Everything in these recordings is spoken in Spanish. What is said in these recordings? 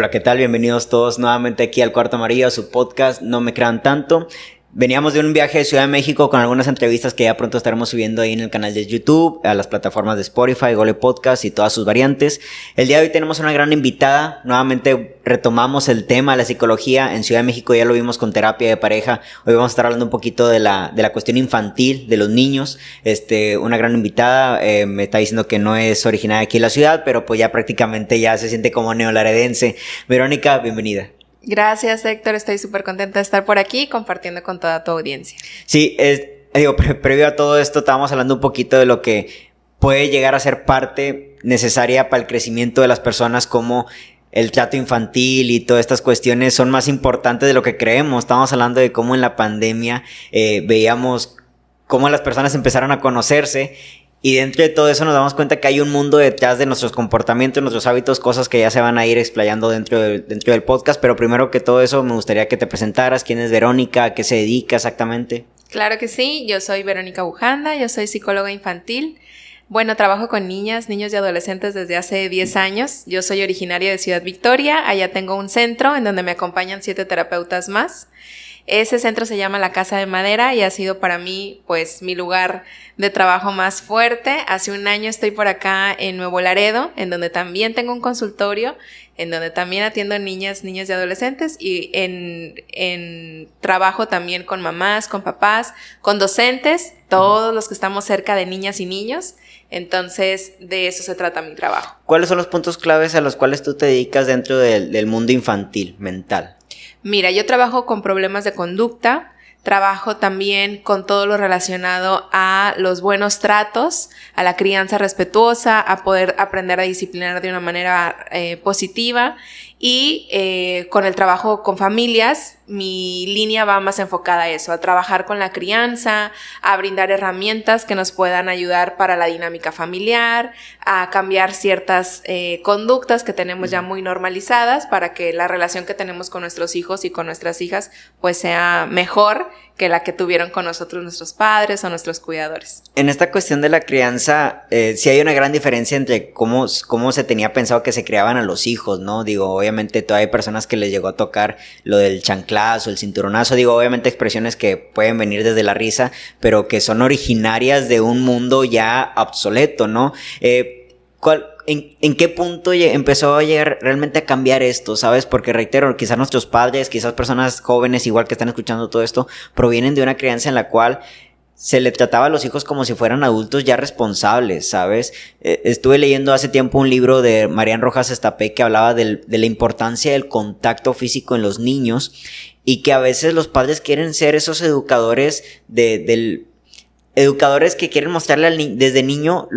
Hola, ¿qué tal? Bienvenidos todos nuevamente aquí al Cuarto Amarillo, a su podcast No Me Crean Tanto. Veníamos de un viaje de Ciudad de México con algunas entrevistas que ya pronto estaremos subiendo ahí en el canal de YouTube, a las plataformas de Spotify, Google Podcast y todas sus variantes. El día de hoy tenemos una gran invitada. Nuevamente retomamos el tema de la psicología. En Ciudad de México ya lo vimos con terapia de pareja. Hoy vamos a estar hablando un poquito de la cuestión infantil, de los niños. Una gran invitada me está diciendo que no es originaria aquí en la ciudad, pero pues ya prácticamente ya se siente como neolaredense. Verónica, bienvenida. Gracias, Héctor. Estoy súper contenta de estar por aquí compartiendo con toda tu audiencia. Sí, previo a todo esto estábamos hablando un poquito de lo que puede llegar a ser parte necesaria para el crecimiento de las personas, como el trato infantil y todas estas cuestiones son más importantes de lo que creemos. Estábamos hablando de cómo en la pandemia veíamos cómo las personas empezaron a conocerse. Y dentro de todo eso nos damos cuenta que hay un mundo detrás de nuestros comportamientos, nuestros hábitos, cosas que ya se van a ir explayando dentro del podcast. Pero primero que todo eso me gustaría que te presentaras. ¿Quién es Verónica? ¿A qué se dedica exactamente? Claro que sí, yo soy Verónica Bujanda, yo soy psicóloga infantil. Bueno, trabajo con niños y adolescentes desde hace 10 años. Yo soy originaria de Ciudad Victoria, allá tengo un centro en donde me acompañan 7 terapeutas más. Ese centro se llama La Casa de Madera y ha sido para mí, pues, mi lugar de trabajo más fuerte. Hace un año estoy por acá en Nuevo Laredo, en donde también tengo un consultorio, en donde también atiendo niños y adolescentes y en trabajo también con mamás, con papás, con docentes, todos los que estamos cerca de niñas y niños. Entonces, de eso se trata mi trabajo. ¿Cuáles son los puntos claves a los cuales tú te dedicas dentro del mundo infantil, mental? Mira, yo trabajo con problemas de conducta, trabajo también con todo lo relacionado a los buenos tratos, a la crianza respetuosa, a poder aprender a disciplinar de una manera positiva y con el trabajo con familias, mi línea va más enfocada a eso, a trabajar con la crianza, a brindar herramientas que nos puedan ayudar para la dinámica familiar, a cambiar ciertas conductas que tenemos ya muy normalizadas para que la relación que tenemos con nuestros hijos y con nuestras hijas pues sea mejor que la que tuvieron con nosotros nuestros padres o nuestros cuidadores. En esta cuestión de la crianza, sí hay una gran diferencia entre cómo se tenía pensado que se criaban a los hijos, ¿no? Digo, obviamente todavía hay personas que les llegó a tocar lo del chanclazo, el cinturonazo, digo, obviamente expresiones que pueden venir desde la risa, pero que son originarias de un mundo ya obsoleto, ¿no? ¿En qué punto empezó a llegar realmente a cambiar esto, sabes? Porque reitero, quizás nuestros padres, quizás personas jóvenes igual que están escuchando todo esto, provienen de una crianza en la cual se le trataba a los hijos como si fueran adultos ya responsables, ¿sabes? Estuve leyendo hace tiempo un libro de Marian Rojas Estapé que hablaba de la importancia del contacto físico en los niños y que a veces los padres quieren ser esos educadores educadores que quieren mostrarle desde niño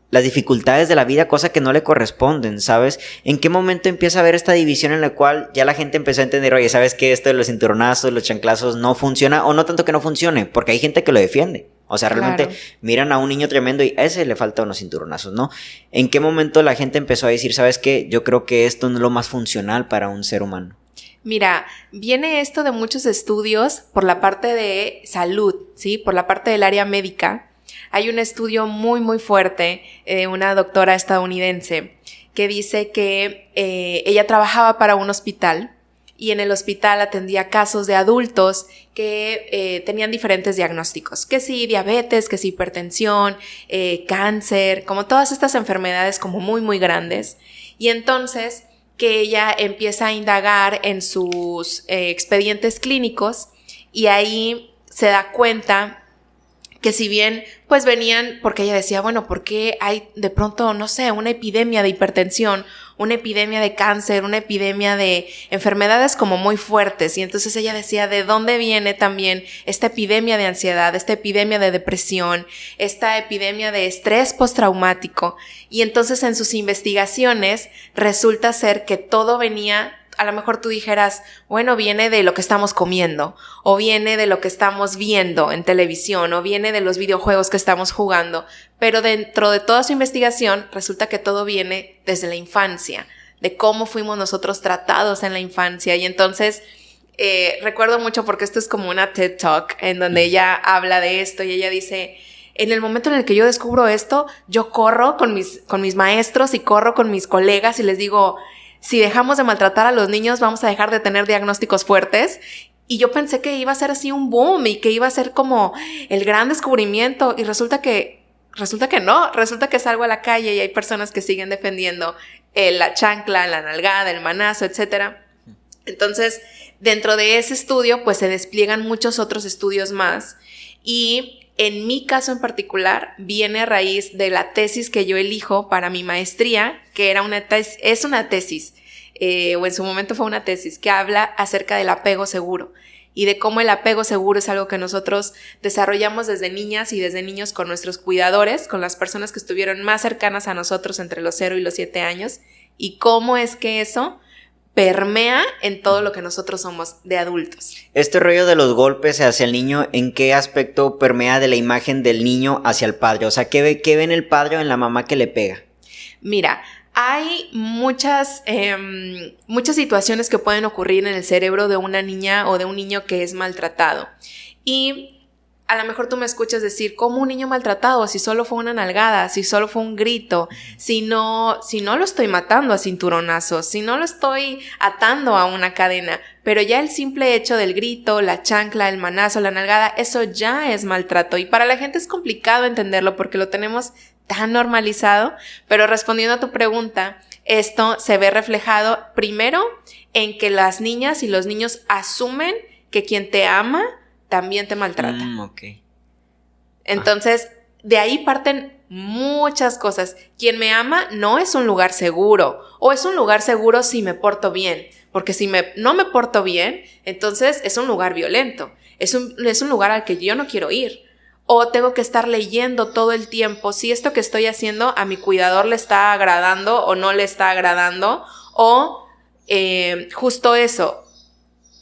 las dificultades de la vida, cosa que no le corresponden, ¿sabes? ¿En qué momento empieza a haber esta división en la cual ya la gente empezó a entender, oye, ¿sabes qué? Esto de los cinturonazos, los chanclazos no funciona, o no tanto que no funcione, porque hay gente que lo defiende. O sea, realmente claro, miran a un niño tremendo y a ese le faltan unos cinturonazos, ¿no? ¿En qué momento la gente empezó a decir, ¿sabes qué? Yo creo que esto no es lo más funcional para un ser humano? Mira, viene esto de muchos estudios por la parte de salud, ¿sí? Por la parte del área médica. Hay un estudio muy, muy fuerte de una doctora estadounidense que dice que ella trabajaba para un hospital y en el hospital atendía casos de adultos que tenían diferentes diagnósticos, que sí diabetes, que sí hipertensión, cáncer, como todas estas enfermedades como muy, muy grandes. Y entonces que ella empieza a indagar en sus expedientes clínicos y ahí se da cuenta que si bien pues venían, porque ella decía, bueno, ¿por qué hay de pronto, no sé, una epidemia de hipertensión, una epidemia de cáncer, una epidemia de enfermedades como muy fuertes? Y entonces ella decía, ¿de dónde viene también esta epidemia de ansiedad, esta epidemia de depresión, esta epidemia de estrés postraumático? Y entonces en sus investigaciones resulta ser que todo venía, a lo mejor tú dijeras, bueno, viene de lo que estamos comiendo, o viene de lo que estamos viendo en televisión, o viene de los videojuegos que estamos jugando, pero dentro de toda su investigación resulta que todo viene desde la infancia, de cómo fuimos nosotros tratados en la infancia. Y entonces recuerdo mucho porque esto es como una TED Talk en donde ella habla de esto y ella dice, en el momento en el que yo descubro esto, yo corro con mis maestros y corro con mis colegas y les digo, si dejamos de maltratar a los niños vamos a dejar de tener diagnósticos fuertes. Y yo pensé que iba a ser así un boom y que iba a ser como el gran descubrimiento y resulta que no, resulta que salgo a la calle y hay personas que siguen defendiendo la chancla, la nalgada, el manazo, etc. Entonces, dentro de ese estudio, pues se despliegan muchos otros estudios más y en mi caso en particular viene a raíz de la tesis que yo elijo para mi maestría, que era es una tesis, o en su momento fue una tesis, que habla acerca del apego seguro y de cómo el apego seguro es algo que nosotros desarrollamos desde niñas y desde niños con nuestros cuidadores, con las personas que estuvieron más cercanas a nosotros entre los 0 y los 7 años, y cómo es que eso permea en todo lo que nosotros somos de adultos. Este rollo de los golpes hacia el niño, ¿en qué aspecto permea de la imagen del niño hacia el padre? O sea, ¿qué ve en el padre o en la mamá que le pega? Mira, hay muchas situaciones que pueden ocurrir en el cerebro de una niña o de un niño que es maltratado. Y a lo mejor tú me escuchas decir, ¿cómo un niño maltratado? Si solo fue una nalgada, si solo fue un grito, si no lo estoy matando a cinturonazos, si no lo estoy atando a una cadena. Pero ya el simple hecho del grito, la chancla, el manazo, la nalgada, eso ya es maltrato. Y para la gente es complicado entenderlo porque lo tenemos tan normalizado, pero respondiendo a tu pregunta, esto se ve reflejado primero en que las niñas y los niños asumen que quien te ama también te maltrata. Okay. Entonces, de ahí parten muchas cosas. Quien me ama no es un lugar seguro, o es un lugar seguro si me porto bien, porque si no me porto bien, entonces es un lugar violento, es un lugar al que yo no quiero ir. O tengo que estar leyendo todo el tiempo si esto que estoy haciendo a mi cuidador le está agradando o no le está agradando. O justo eso,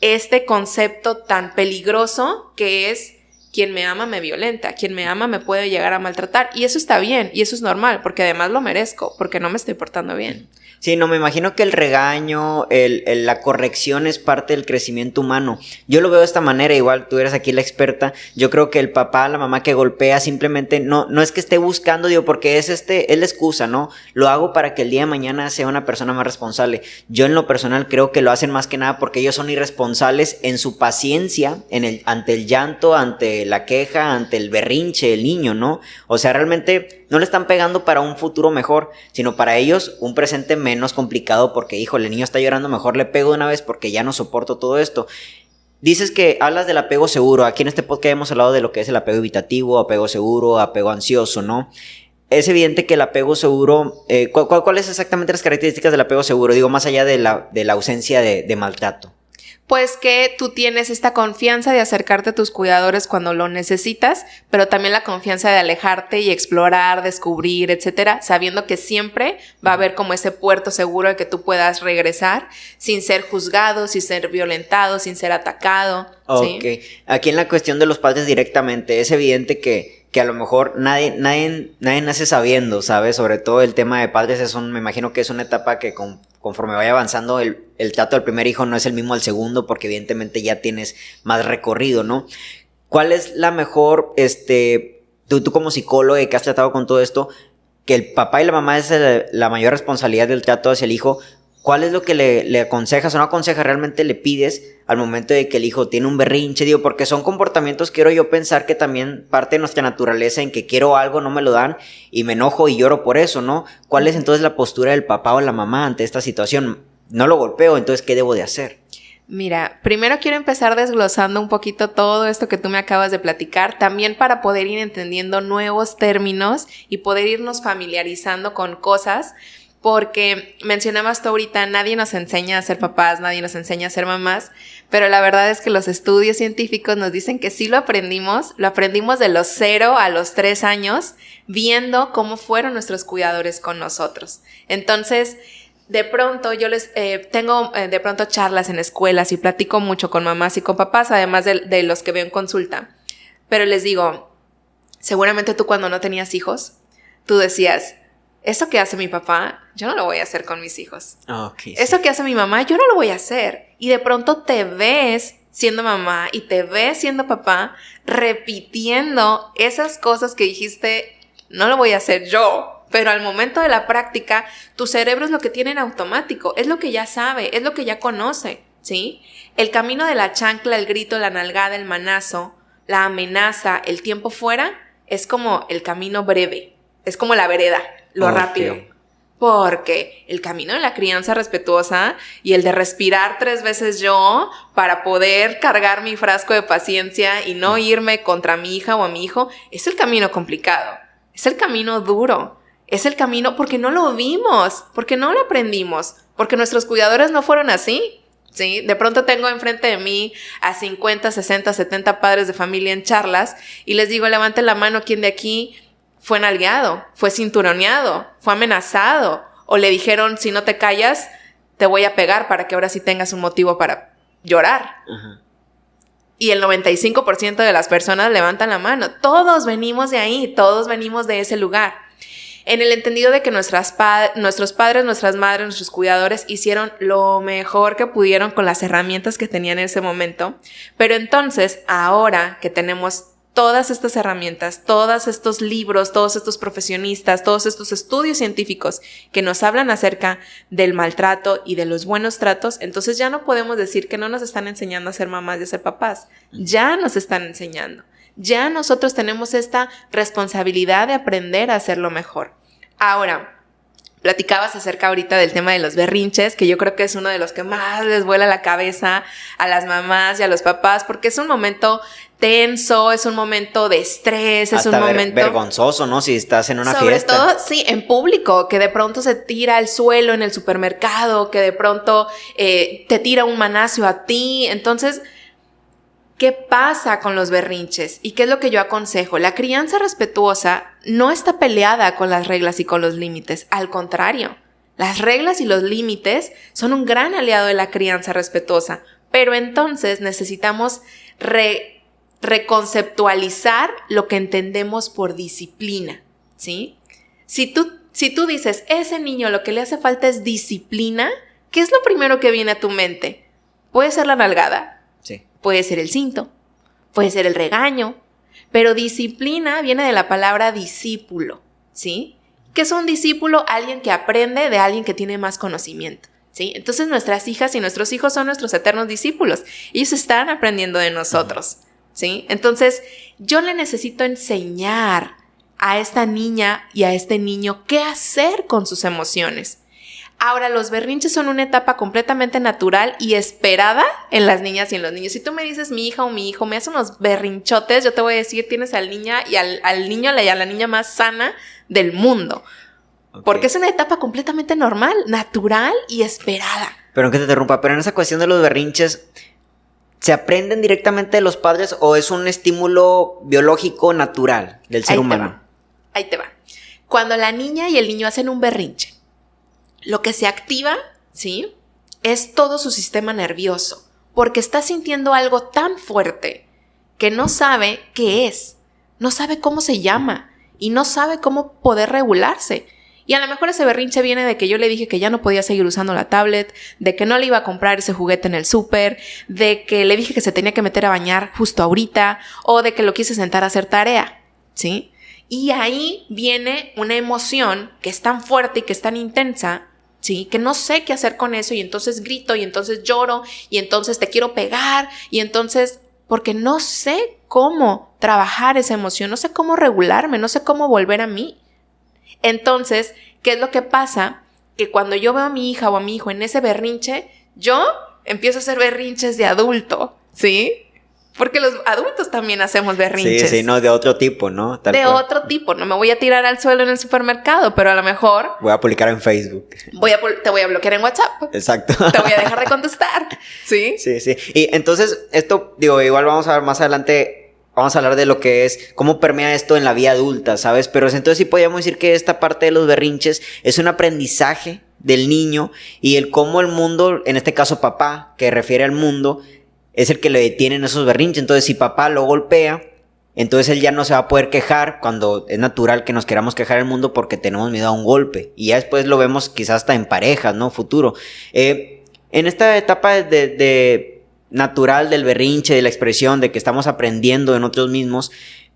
este concepto tan peligroso que es quien me ama me violenta, quien me ama me puede llegar a maltratar. Y eso está bien, y eso es normal, porque además lo merezco, porque no me estoy portando bien. Sí, no, me imagino que el regaño, la corrección es parte del crecimiento humano. Yo lo veo de esta manera, igual tú eres aquí la experta. Yo creo que el papá, la mamá que golpea simplemente no es que esté buscando, digo, porque es la excusa, ¿no? Lo hago para que el día de mañana sea una persona más responsable. Yo en lo personal creo que lo hacen más que nada porque ellos son irresponsables en su paciencia, ante el llanto, ante la queja, ante el berrinche del niño, ¿no? O sea, realmente no le están pegando para un futuro mejor, sino para ellos un presente menos complicado porque, híjole, el niño está llorando, mejor le pego de una vez porque ya no soporto todo esto. Dices que hablas del apego seguro. Aquí en este podcast hemos hablado de lo que es el apego evitativo, apego seguro, apego ansioso, ¿no? Es evidente que el apego seguro, ¿cuáles exactamente las características del apego seguro? Digo, más allá de la ausencia de maltrato. Pues que tú tienes esta confianza de acercarte a tus cuidadores cuando lo necesitas, pero también la confianza de alejarte y explorar, descubrir, etcétera, sabiendo que siempre va a haber como ese puerto seguro al que tú puedas regresar sin ser juzgado, sin ser violentado, sin ser atacado. Ok, ¿sí? Aquí en la cuestión de los padres directamente, es evidente que a lo mejor nadie nace sabiendo, ¿sabes? Sobre todo el tema de padres me imagino que es una etapa que conforme vaya avanzando el trato del primer hijo no es el mismo al segundo porque evidentemente ya tienes más recorrido, ¿no? ¿Cuál es la mejor, tú como psicólogo que has tratado con todo esto, que el papá y la mamá es la mayor responsabilidad del trato hacia el hijo? ¿Cuál es lo que le aconsejas o no aconsejas, realmente le pides al momento de que el hijo tiene un berrinche? Digo, porque son comportamientos, quiero yo pensar que también parte de nuestra naturaleza en que quiero algo, no me lo dan y me enojo y lloro por eso, ¿no? ¿Cuál es entonces la postura del papá o la mamá ante esta situación? No lo golpeo, entonces, ¿qué debo de hacer? Mira, primero quiero empezar desglosando un poquito todo esto que tú me acabas de platicar, también para poder ir entendiendo nuevos términos y poder irnos familiarizando con cosas. Porque mencionabas tú ahorita, nadie nos enseña a ser papás, nadie nos enseña a ser mamás, pero la verdad es que los estudios científicos nos dicen que sí lo aprendimos de los 0 a los 3 años, viendo cómo fueron nuestros cuidadores con nosotros. Entonces, de pronto yo tengo de pronto charlas en escuelas y platico mucho con mamás y con papás, además de los que veo en consulta, pero les digo, seguramente tú cuando no tenías hijos, tú decías, eso que hace mi papá, yo no lo voy a hacer con mis hijos. Okay, eso que hace mi mamá, yo no lo voy a hacer. Y de pronto te ves siendo mamá y te ves siendo papá repitiendo esas cosas que dijiste, no lo voy a hacer yo, Pero al momento de la práctica, tu cerebro es lo que tiene en automático, es lo que ya sabe, es lo que ya conoce, ¿sí? El camino de la chancla, el grito, la nalgada, el manazo, la amenaza, el tiempo fuera, es como el camino breve, es como la vereda, lo rápido. Porque el camino de la crianza respetuosa y el de respirar 3 veces yo para poder cargar mi frasco de paciencia y no irme contra mi hija o a mi hijo, es el camino complicado, es el camino duro. Es el camino porque no lo vimos, porque no lo aprendimos, porque nuestros cuidadores no fueron así, ¿sí? De pronto tengo enfrente de mí a 50, 60, 70 padres de familia en charlas y les digo, levanten la mano, ¿quién de aquí fue nalgueado, fue cinturoneado, fue amenazado? O le dijeron, si no te callas, te voy a pegar para que ahora sí tengas un motivo para llorar. Uh-huh. Y el 95% de las personas levantan la mano. Todos venimos de ahí, todos venimos de ese lugar. En el entendido de que nuestros padres, nuestras madres, nuestros cuidadores hicieron lo mejor que pudieron con las herramientas que tenían en ese momento. Pero entonces, ahora que tenemos todas estas herramientas, todos estos libros, todos estos profesionistas, todos estos estudios científicos que nos hablan acerca del maltrato y de los buenos tratos, entonces ya no podemos decir que no nos están enseñando a ser mamás y a ser papás. Ya nos están enseñando. Ya nosotros tenemos esta responsabilidad de aprender a hacerlo mejor. Ahora, platicabas acerca ahorita del tema de los berrinches, que yo creo que es uno de los que más les vuela la cabeza a las mamás y a los papás, porque es un momento tenso, es un momento de estrés, es un momento vergonzoso, ¿no? Si estás en una fiesta. Sobre todo, sí, en público, que de pronto se tira al suelo en el supermercado, que de pronto te tira un manazo a ti. Entonces, ¿qué pasa con los berrinches? ¿Y qué es lo que yo aconsejo? La crianza respetuosa no está peleada con las reglas y con los límites. Al contrario, las reglas y los límites son un gran aliado de la crianza respetuosa. Pero entonces necesitamos reconceptualizar lo que entendemos por disciplina, ¿sí? Si tú dices, ese niño lo que le hace falta es disciplina, ¿qué es lo primero que viene a tu mente? Puede ser la nalgada. Puede ser el cinto, puede ser el regaño, pero disciplina viene de la palabra discípulo, ¿sí? ¿Qué es un discípulo? Alguien que aprende de alguien que tiene más conocimiento, ¿sí? Entonces nuestras hijas y nuestros hijos son nuestros eternos discípulos. Ellos están aprendiendo de nosotros, ¿sí? Entonces yo le necesito enseñar a esta niña y a este niño qué hacer con sus emociones. Ahora, los berrinches son una etapa completamente natural y esperada en las niñas y en los niños. Si tú me dices, mi hija o mi hijo me hace unos berrinchotes, yo te voy a decir, tienes al niño y al niño y a la niña más sana del mundo. Okay. Porque es una etapa completamente normal, natural y esperada. Pero que te interrumpa, pero en esa cuestión de los berrinches, ¿se aprenden directamente de los padres o es un estímulo biológico natural del ser humano? Ahí te va. Cuando la niña y el niño hacen un berrinche, lo que se activa, ¿sí?, es todo su sistema nervioso, porque está sintiendo algo tan fuerte que no sabe qué es, no sabe cómo se llama y no sabe cómo poder regularse. Y a lo mejor ese berrinche viene de que yo le dije que ya no podía seguir usando la tablet, de que no le iba a comprar ese juguete en el súper, de que le dije que se tenía que meter a bañar justo ahorita, o de que lo quise sentar a hacer tarea, ¿sí? Y ahí viene una emoción que es tan fuerte y que es tan intensa, ¿sí?, que no sé qué hacer con eso y entonces grito y entonces lloro y entonces te quiero pegar y entonces, porque no sé cómo trabajar esa emoción, no sé cómo regularme, no sé cómo volver a mí. Entonces, ¿qué es lo que pasa? Que cuando yo veo a mi hija o a mi hijo en ese berrinche, yo empiezo a hacer berrinches de adulto, ¿sí? Porque los adultos también hacemos berrinches. Sí, no, de otro tipo, ¿no? Otro tipo, no me voy a tirar al suelo en el supermercado, pero a lo mejor... Voy a publicar en Facebook. Te voy a bloquear en WhatsApp. Exacto. Te voy a dejar de contestar, ¿sí? Sí. Y entonces, esto, digo, igual vamos a ver más adelante, vamos a hablar de lo que es, cómo permea esto en la vida adulta, ¿sabes? Pero entonces sí podríamos decir que esta parte de los berrinches es un aprendizaje del niño y el cómo el mundo, en este caso papá, que refiere al mundo, es el que le detienen esos berrinches. Entonces, si papá lo golpea, entonces él ya no se va a poder quejar, cuando es natural que nos queramos quejar el mundo porque tenemos miedo a un golpe. Y ya después lo vemos quizás hasta en parejas, ¿no? Futuro. En esta etapa de natural del berrinche, de la expresión, de que estamos aprendiendo de nosotros mismos,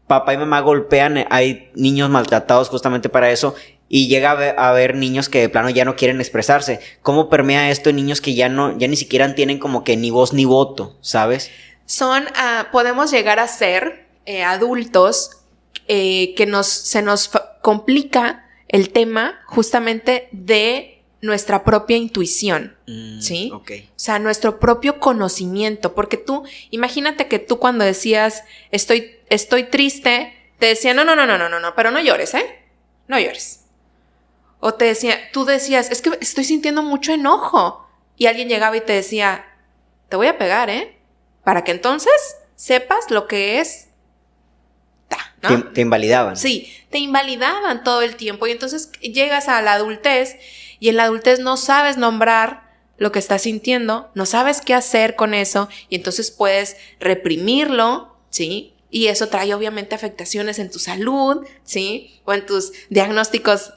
papá y mamá golpean, hay niños maltratados justamente para eso, y llega a haber niños que de plano ya no quieren expresarse. ¿Cómo permea esto en niños que ya ni siquiera tienen como que ni voz ni voto, ¿sabes? Podemos llegar a ser adultos que se nos complica el tema justamente de nuestra propia intuición, ¿sí? Okay. O sea, nuestro propio conocimiento, porque tú, imagínate que tú cuando decías estoy triste, te decía no, pero no llores, no llores. O tú decías, es que estoy sintiendo mucho enojo, y alguien llegaba y te decía, te voy a pegar, para que entonces sepas lo que es, ¿no? Te invalidaban. Sí, te invalidaban todo el tiempo, y entonces llegas a la adultez, y en la adultez no sabes nombrar lo que estás sintiendo, no sabes qué hacer con eso, y entonces puedes reprimirlo, ¿sí? Y eso trae obviamente afectaciones en tu salud, ¿sí? O en tus diagnósticos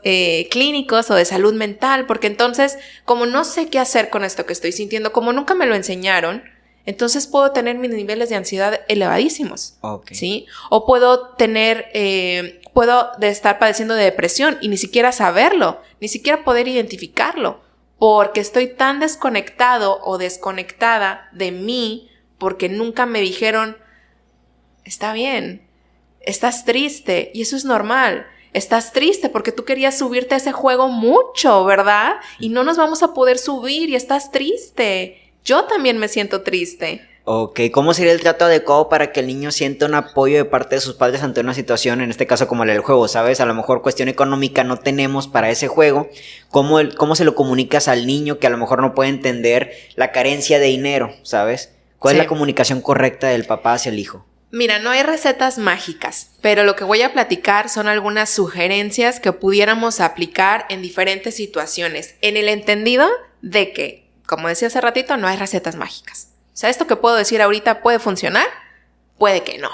clínicos o de salud mental, porque entonces, como no sé qué hacer con esto que estoy sintiendo, como nunca me lo enseñaron, entonces puedo tener mis niveles de ansiedad elevadísimos, okay. ¿sí? O puedo estar padeciendo de depresión y ni siquiera saberlo, ni siquiera poder identificarlo, porque estoy tan desconectado o desconectada de mí, porque nunca me dijeron, está bien, estás triste, y eso es normal. Estás triste porque tú querías subirte a ese juego mucho, ¿verdad? Y no nos vamos a poder subir y estás triste. Yo también me siento triste. Ok, ¿cómo sería el trato adecuado para que el niño sienta un apoyo de parte de sus padres ante una situación, en este caso como el del juego, ¿sabes? A lo mejor cuestión económica no tenemos para ese juego. ¿Cómo se lo comunicas al niño que a lo mejor no puede entender la carencia de dinero, ¿sabes? ¿Cuál es la comunicación correcta del papá hacia el hijo? Mira, no hay recetas mágicas, pero lo que voy a platicar son algunas sugerencias que pudiéramos aplicar en diferentes situaciones, en el entendido de que, como decía hace ratito, no hay recetas mágicas. O sea, esto que puedo decir ahorita puede funcionar, puede que no,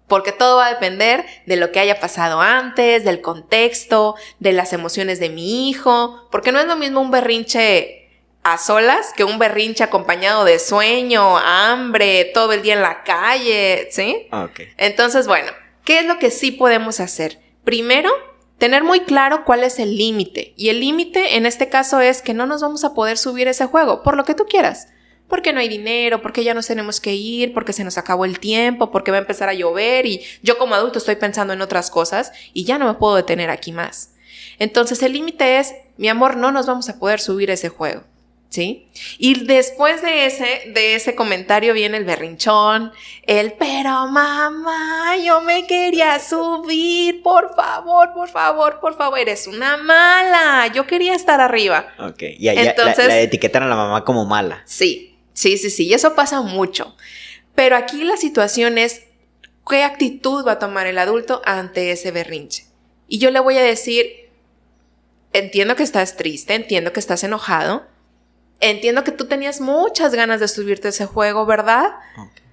porque todo va a depender de lo que haya pasado antes, del contexto, de las emociones de mi hijo, porque no es lo mismo un berrinche a solas que un berrinche acompañado de sueño, hambre, todo el día en la calle, ¿sí? Okay. Entonces, bueno, ¿qué es lo que sí podemos hacer? Primero, tener muy claro cuál es el límite. Y el límite en este caso es que no nos vamos a poder subir ese juego, por lo que tú quieras. Porque no hay dinero, porque ya nos tenemos que ir, porque se nos acabó el tiempo, porque va a empezar a llover y yo como adulto estoy pensando en otras cosas y ya no me puedo detener aquí más. Entonces el límite es, mi amor, no nos vamos a poder subir ese juego. ¿Sí? Y después de ese comentario viene el berrinchón, pero mamá, yo me quería subir, por favor, eres una mala, yo quería estar arriba. Ok, y entonces la etiquetan a la mamá como mala. Sí, y eso pasa mucho. Pero aquí la situación es, ¿qué actitud va a tomar el adulto ante ese berrinche? Y yo le voy a decir, entiendo que estás triste, entiendo que estás enojado, entiendo que tú tenías muchas ganas de subirte a ese juego, ¿verdad? Okay.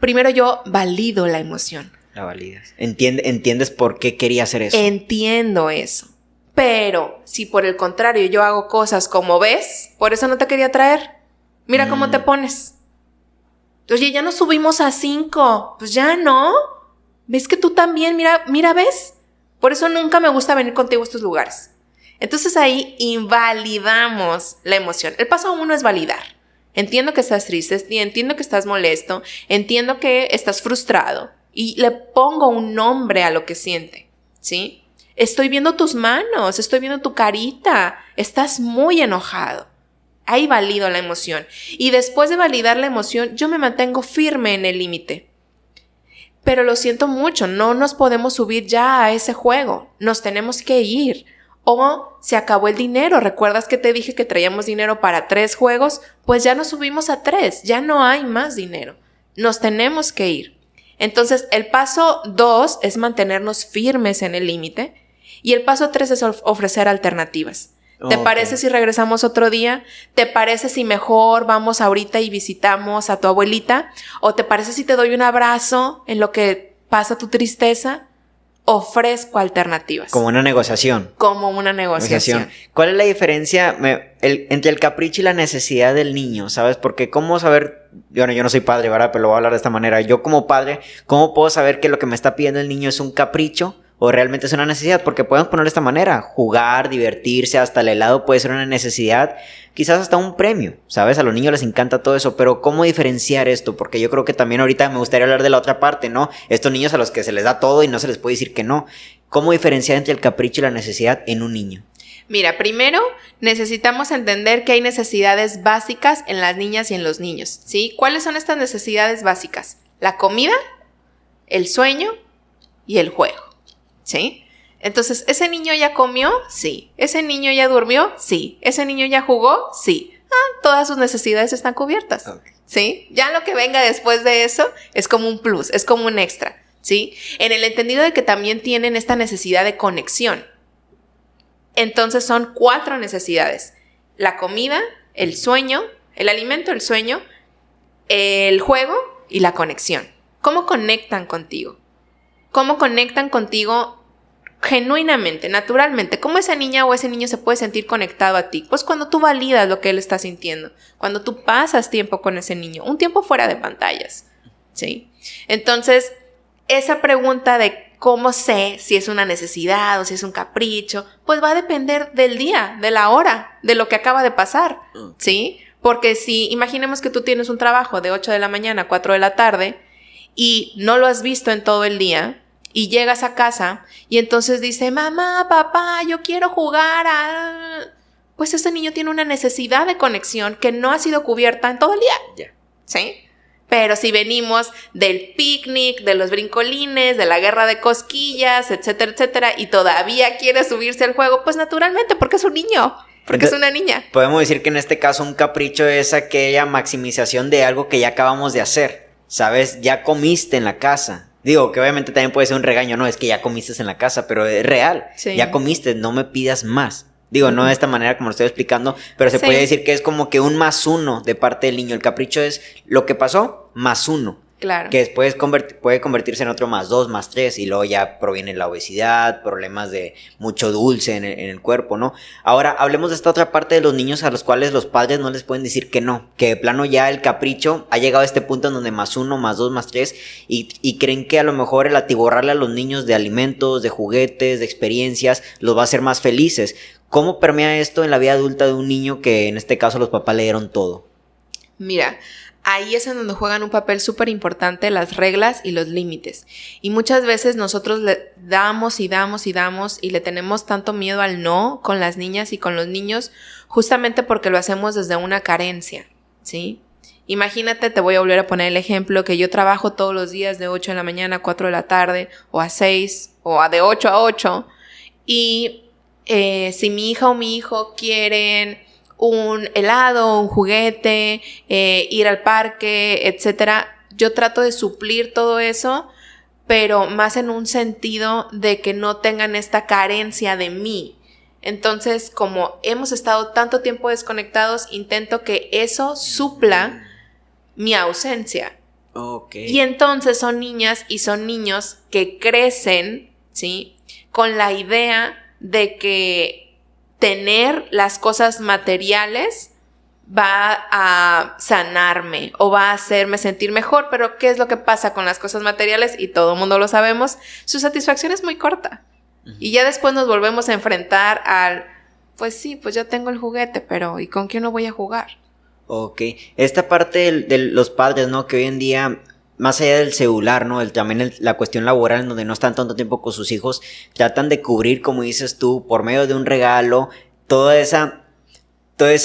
Primero yo valido la emoción. La validas. ¿Entiendes por qué quería hacer eso? Entiendo eso. Pero si por el contrario yo hago cosas como ves, por eso no te quería traer. Mira cómo te pones. Oye, ya nos subimos a 5. Pues ya no. ¿Ves que tú también? Mira, ¿ves? Por eso nunca me gusta venir contigo a estos lugares. Entonces ahí invalidamos la emoción. El paso 1 es validar. Entiendo que estás triste, entiendo que estás molesto, entiendo que estás frustrado y le pongo un nombre a lo que siente, ¿sí? Estoy viendo tus manos, estoy viendo tu carita, estás muy enojado. Ahí valido la emoción. Y después de validar la emoción, yo me mantengo firme en el límite. Pero lo siento mucho, no nos podemos subir ya a ese juego, nos tenemos que ir. O se acabó el dinero, ¿recuerdas que te dije que traíamos dinero para 3 juegos? Pues ya nos subimos a 3, ya no hay más dinero. Nos tenemos que ir. Entonces, el paso 2 es mantenernos firmes en el límite y el paso 3 es ofrecer alternativas. ¿Te parece si regresamos otro día? ¿Te parece si mejor vamos ahorita y visitamos a tu abuelita? ¿O te parece si te doy un abrazo en lo que pasa tu tristeza? Ofrezco alternativas. Como una negociación. Como una negociación. ¿Cuál es la diferencia entre el capricho y la necesidad del niño? ¿Sabes? Porque ¿cómo saber yo no soy padre, ¿verdad? Pero lo voy a hablar de esta manera. Yo como padre, ¿cómo puedo saber que lo que me está pidiendo el niño es un capricho o realmente es una necesidad? Porque podemos ponerlo de esta manera, jugar, divertirse, hasta el helado puede ser una necesidad, quizás hasta un premio, ¿sabes? A los niños les encanta todo eso, pero ¿cómo diferenciar esto? Porque yo creo que también ahorita me gustaría hablar de la otra parte, ¿no? Estos niños a los que se les da todo y no se les puede decir que no. ¿Cómo diferenciar entre el capricho y la necesidad en un niño? Mira, primero necesitamos entender que hay necesidades básicas en las niñas y en los niños, ¿sí? ¿Cuáles son estas necesidades básicas? La comida, el sueño y el juego, ¿sí? Entonces, ¿ese niño ya comió? Sí. ¿Ese niño ya durmió? Sí. ¿Ese niño ya jugó? Sí. Todas sus necesidades están cubiertas, ¿sí? Ya lo que venga después de eso es como un plus, es como un extra, ¿sí? En el entendido de que también tienen esta necesidad de conexión. Entonces son 4 necesidades: la comida, el sueño, el alimento, el sueño, el juego y la conexión. ¿Cómo conectan contigo? ¿Cómo conectan contigo genuinamente, naturalmente? ¿Cómo esa niña o ese niño se puede sentir conectado a ti? Pues cuando tú validas lo que él está sintiendo, cuando tú pasas tiempo con ese niño, un tiempo fuera de pantallas, ¿sí? Entonces, esa pregunta de ¿cómo sé si es una necesidad o si es un capricho? Pues va a depender del día, de la hora, de lo que acaba de pasar, ¿sí? Porque si imaginemos que tú tienes un trabajo de 8 de la mañana a 4 de la tarde y no lo has visto en todo el día y llegas a casa y entonces dice, mamá, papá, yo quiero jugar a... Pues ese niño tiene una necesidad de conexión que no ha sido cubierta en todo el día, ¿sí? Pero si venimos del picnic, de los brincolines, de la guerra de cosquillas, etcétera, etcétera, y todavía quiere subirse al juego, pues naturalmente, porque es un niño, porque es una niña. Podemos decir que en este caso un capricho es aquella maximización de algo que ya acabamos de hacer, ¿sabes? Ya comiste en la casa. Digo, que obviamente también puede ser un regaño, no, es que ya comiste en la casa, pero es real. Sí. Ya comiste, no me pidas más. Digo, no de esta manera como lo estoy explicando, pero se puede decir que es como que un +1 de parte del niño. El capricho es lo que pasó, +1. Claro. Que después puede convertirse en otro +2, +3, y luego ya proviene la obesidad, problemas de mucho dulce en el cuerpo, ¿no? Ahora, hablemos de esta otra parte de los niños a los cuales los padres no les pueden decir que no, que de plano ya el capricho ha llegado a este punto en donde +1, +2, +3, y creen que a lo mejor el atiborrarle a los niños de alimentos, de juguetes, de experiencias, los va a hacer más felices. ¿Cómo permea esto en la vida adulta de un niño que en este caso los papás le dieron todo? Mira, ahí es en donde juegan un papel súper importante las reglas y los límites. Y muchas veces nosotros le damos y damos y damos y le tenemos tanto miedo al no con las niñas y con los niños justamente porque lo hacemos desde una carencia, ¿sí? Imagínate, te voy a volver a poner el ejemplo que yo trabajo todos los días de 8 de la mañana a 4 de la tarde o a 6 o de 8 a 8 y si mi hija o mi hijo quieren un helado, un juguete, ir al parque, etcétera, yo trato de suplir todo eso, pero más en un sentido de que no tengan esta carencia de mí. Entonces, como hemos estado tanto tiempo desconectados, intento que eso supla mi ausencia. Okay. Y entonces son niñas y son niños que crecen, ¿sí?, con la idea de que tener las cosas materiales va a sanarme o va a hacerme sentir mejor, pero ¿qué es lo que pasa con las cosas materiales? Y todo el mundo lo sabemos, su satisfacción es muy corta. Y ya después nos volvemos a enfrentar al, pues sí, pues ya tengo el juguete, pero ¿y con quién no voy a jugar? Ok, esta parte de los padres, ¿no? Que hoy en día, más allá del celular, ¿no? También la cuestión laboral en donde no están tanto tiempo con sus hijos, tratan de cubrir, como dices tú, por medio de un regalo, toda esa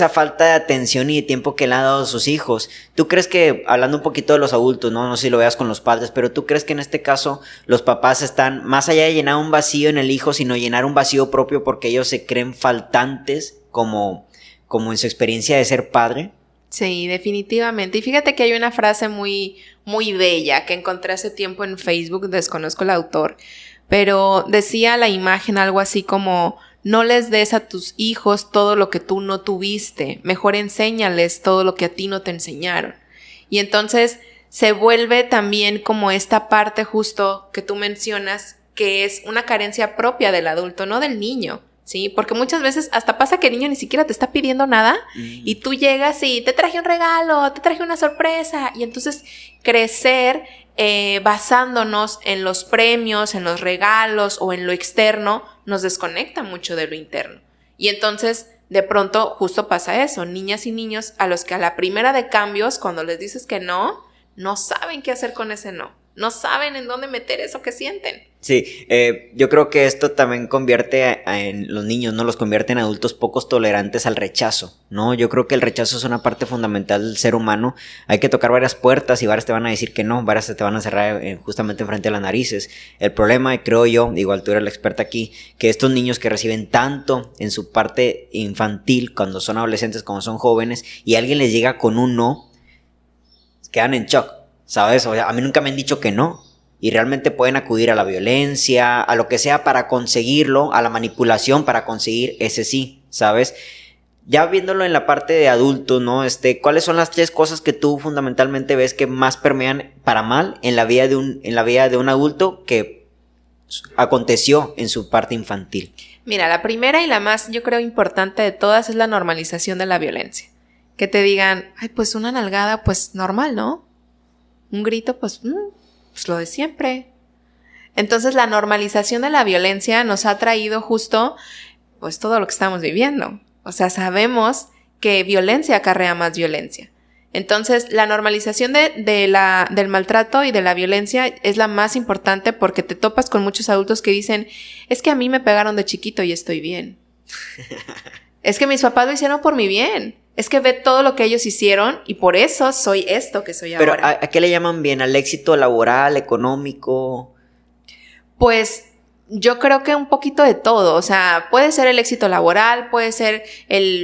falta de atención y de tiempo que le han dado a sus hijos. ¿Tú crees que, hablando un poquito de los adultos, no sé si lo veas con los padres, pero tú crees que en este caso los papás están, más allá de llenar un vacío en el hijo, sino llenar un vacío propio porque ellos se creen faltantes como en su experiencia de ser padre? Sí, definitivamente. Y fíjate que hay una frase muy, muy bella que encontré hace tiempo en Facebook, desconozco el autor, pero decía la imagen algo así como: no les des a tus hijos todo lo que tú no tuviste, mejor enséñales todo lo que a ti no te enseñaron. Y entonces se vuelve también como esta parte justo que tú mencionas, que es una carencia propia del adulto, no del niño, ¿sí? Porque muchas veces hasta pasa que el niño ni siquiera te está pidiendo nada y tú llegas y te traje un regalo, te traje una sorpresa, y entonces crecer basándonos en los premios, en los regalos o en lo externo nos desconecta mucho de lo interno. Y entonces de pronto justo pasa eso, niñas y niños a los que a la primera de cambios, cuando les dices que no saben qué hacer con ese no saben en dónde meter eso que sienten. Sí, yo creo que esto también convierte en los niños, ¿no? Los convierte en adultos pocos tolerantes al rechazo, ¿no? Yo creo que el rechazo es una parte fundamental del ser humano. Hay que tocar varias puertas y varias te van a decir que no, varias te van a cerrar justamente enfrente de las narices. El problema, creo yo, igual tú eres la experta aquí, que estos niños que reciben tanto en su parte infantil, cuando son adolescentes, cuando son jóvenes, y alguien les llega con un no, quedan en shock, ¿sabes? O sea, a mí nunca me han dicho que no. Y realmente pueden acudir a la violencia, a lo que sea para conseguirlo, a la manipulación para conseguir ese sí, ¿sabes? Ya viéndolo en la parte de adultos, ¿no? ¿Cuáles son las 3 cosas que tú fundamentalmente ves que más permean para mal en la vida de un adulto que aconteció en su parte infantil? Mira, la primera y la más, yo creo, importante de todas es la normalización de la violencia. Que te digan, ay, pues una nalgada, pues normal, ¿no? Un grito, pues lo de siempre. Entonces la normalización de la violencia nos ha traído justo pues todo lo que estamos viviendo. O sea, sabemos que violencia acarrea más violencia. Entonces la normalización del maltrato y de la violencia es la más importante, porque te topas con muchos adultos que dicen, es que a mí me pegaron de chiquito y estoy bien. Es que mis papás lo hicieron por mi bien. Es que ve todo lo que ellos hicieron y por eso soy esto que soy ahora. Pero ¿a qué le llaman bien? ¿Al éxito laboral, económico? Pues yo creo que un poquito de todo. O sea, puede ser el éxito laboral, puede ser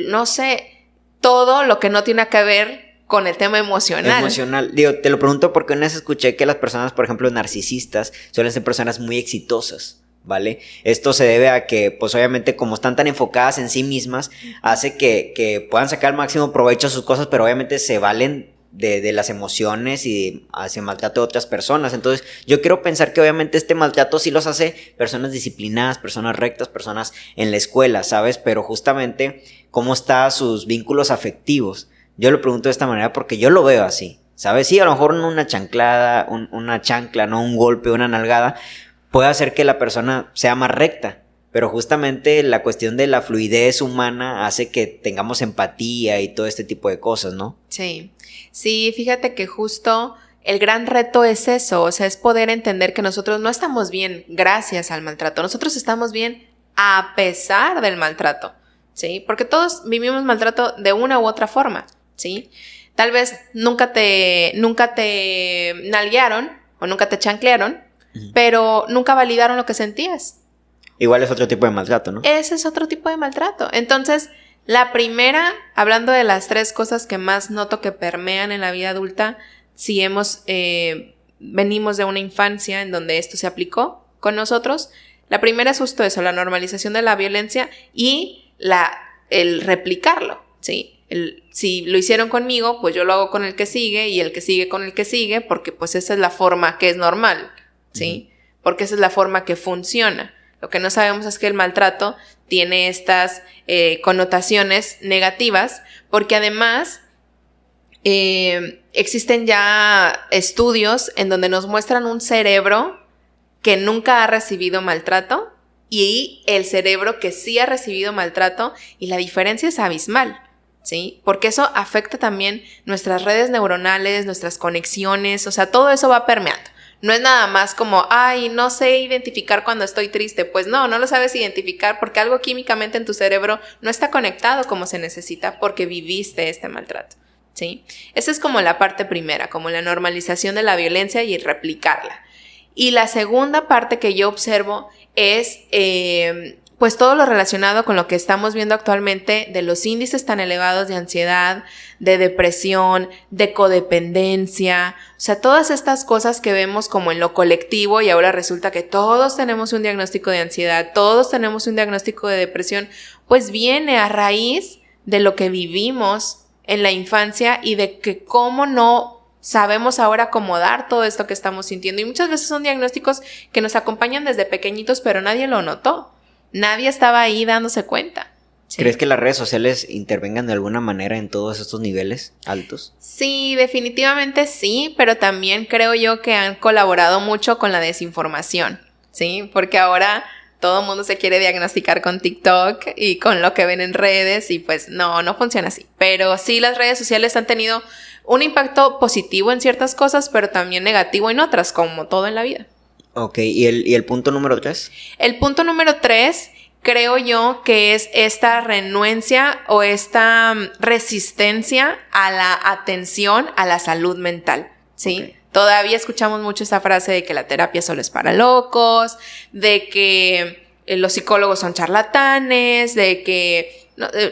no sé, todo lo que no tiene que ver con el tema emocional. Digo, te lo pregunto porque una vez escuché que las personas, por ejemplo, narcisistas, suelen ser personas muy exitosas, ¿vale? Esto se debe a que, pues obviamente, como están tan enfocadas en sí mismas, hace que puedan sacar el máximo provecho a sus cosas, pero obviamente se valen de las emociones y hacia maltrato de otras personas. Entonces, yo quiero pensar que obviamente este maltrato sí los hace personas disciplinadas, personas rectas, personas en la escuela, ¿sabes? Pero justamente, ¿cómo están sus vínculos afectivos? Yo lo pregunto de esta manera porque yo lo veo así, ¿sabes? Sí, a lo mejor una chanclada, una chancla, no un golpe, una nalgada, puede hacer que la persona sea más recta, pero justamente la cuestión de la fluidez humana hace que tengamos empatía y todo este tipo de cosas, ¿no? Sí, fíjate que justo el gran reto es eso, o sea, es poder entender que nosotros no estamos bien gracias al maltrato, nosotros estamos bien a pesar del maltrato, ¿sí? Porque todos vivimos maltrato de una u otra forma, ¿sí? Tal vez nunca te nalguearon o nunca te chanclearon, pero nunca validaron lo que sentías. Igual es otro tipo de maltrato, ¿no? Ese es otro tipo de maltrato. Entonces, la primera, hablando de las 3 cosas que más noto que permean en la vida adulta, si venimos de una infancia en donde esto se aplicó con nosotros, la primera es justo eso, la normalización de la violencia y el replicarlo, ¿sí? Si lo hicieron conmigo, pues yo lo hago con el que sigue y el que sigue con el que sigue, porque pues esa es la forma que es normal, ¿sí? Porque esa es la forma que funciona. Lo que no sabemos es que el maltrato tiene estas connotaciones negativas, porque además existen ya estudios en donde nos muestran un cerebro que nunca ha recibido maltrato y el cerebro que sí ha recibido maltrato, y la diferencia es abismal, ¿sí? Porque eso afecta también nuestras redes neuronales, nuestras conexiones, o sea, todo eso va permeando. No es nada más como, ay, no sé identificar cuando estoy triste. Pues no lo sabes identificar porque algo químicamente en tu cerebro no está conectado como se necesita porque viviste este maltrato, ¿sí? Esa es como la parte primera, como la normalización de la violencia y replicarla. Y la segunda parte que yo observo es pues todo lo relacionado con lo que estamos viendo actualmente de los índices tan elevados de ansiedad, de depresión, de codependencia, o sea, todas estas cosas que vemos como en lo colectivo, y ahora resulta que todos tenemos un diagnóstico de ansiedad, todos tenemos un diagnóstico de depresión, pues viene a raíz de lo que vivimos en la infancia y de que cómo no sabemos ahora acomodar todo esto que estamos sintiendo. Y muchas veces son diagnósticos que nos acompañan desde pequeñitos, pero nadie lo notó. Nadie estaba ahí dándose cuenta. ¿Sí? ¿Crees que las redes sociales intervengan de alguna manera en todos estos niveles altos? Sí, definitivamente sí, pero también creo yo que han colaborado mucho con la desinformación, ¿sí? Porque ahora todo el mundo se quiere diagnosticar con TikTok y con lo que ven en redes y pues no funciona así. Pero sí, las redes sociales han tenido un impacto positivo en ciertas cosas, pero también negativo en otras, como todo en la vida. Ok, ¿y el punto número 3? El punto número 3, creo yo que es esta renuencia o esta resistencia a la atención a la salud mental, ¿sí? Okay. Todavía escuchamos mucho esa frase de que la terapia solo es para locos, de que los psicólogos son charlatanes, de que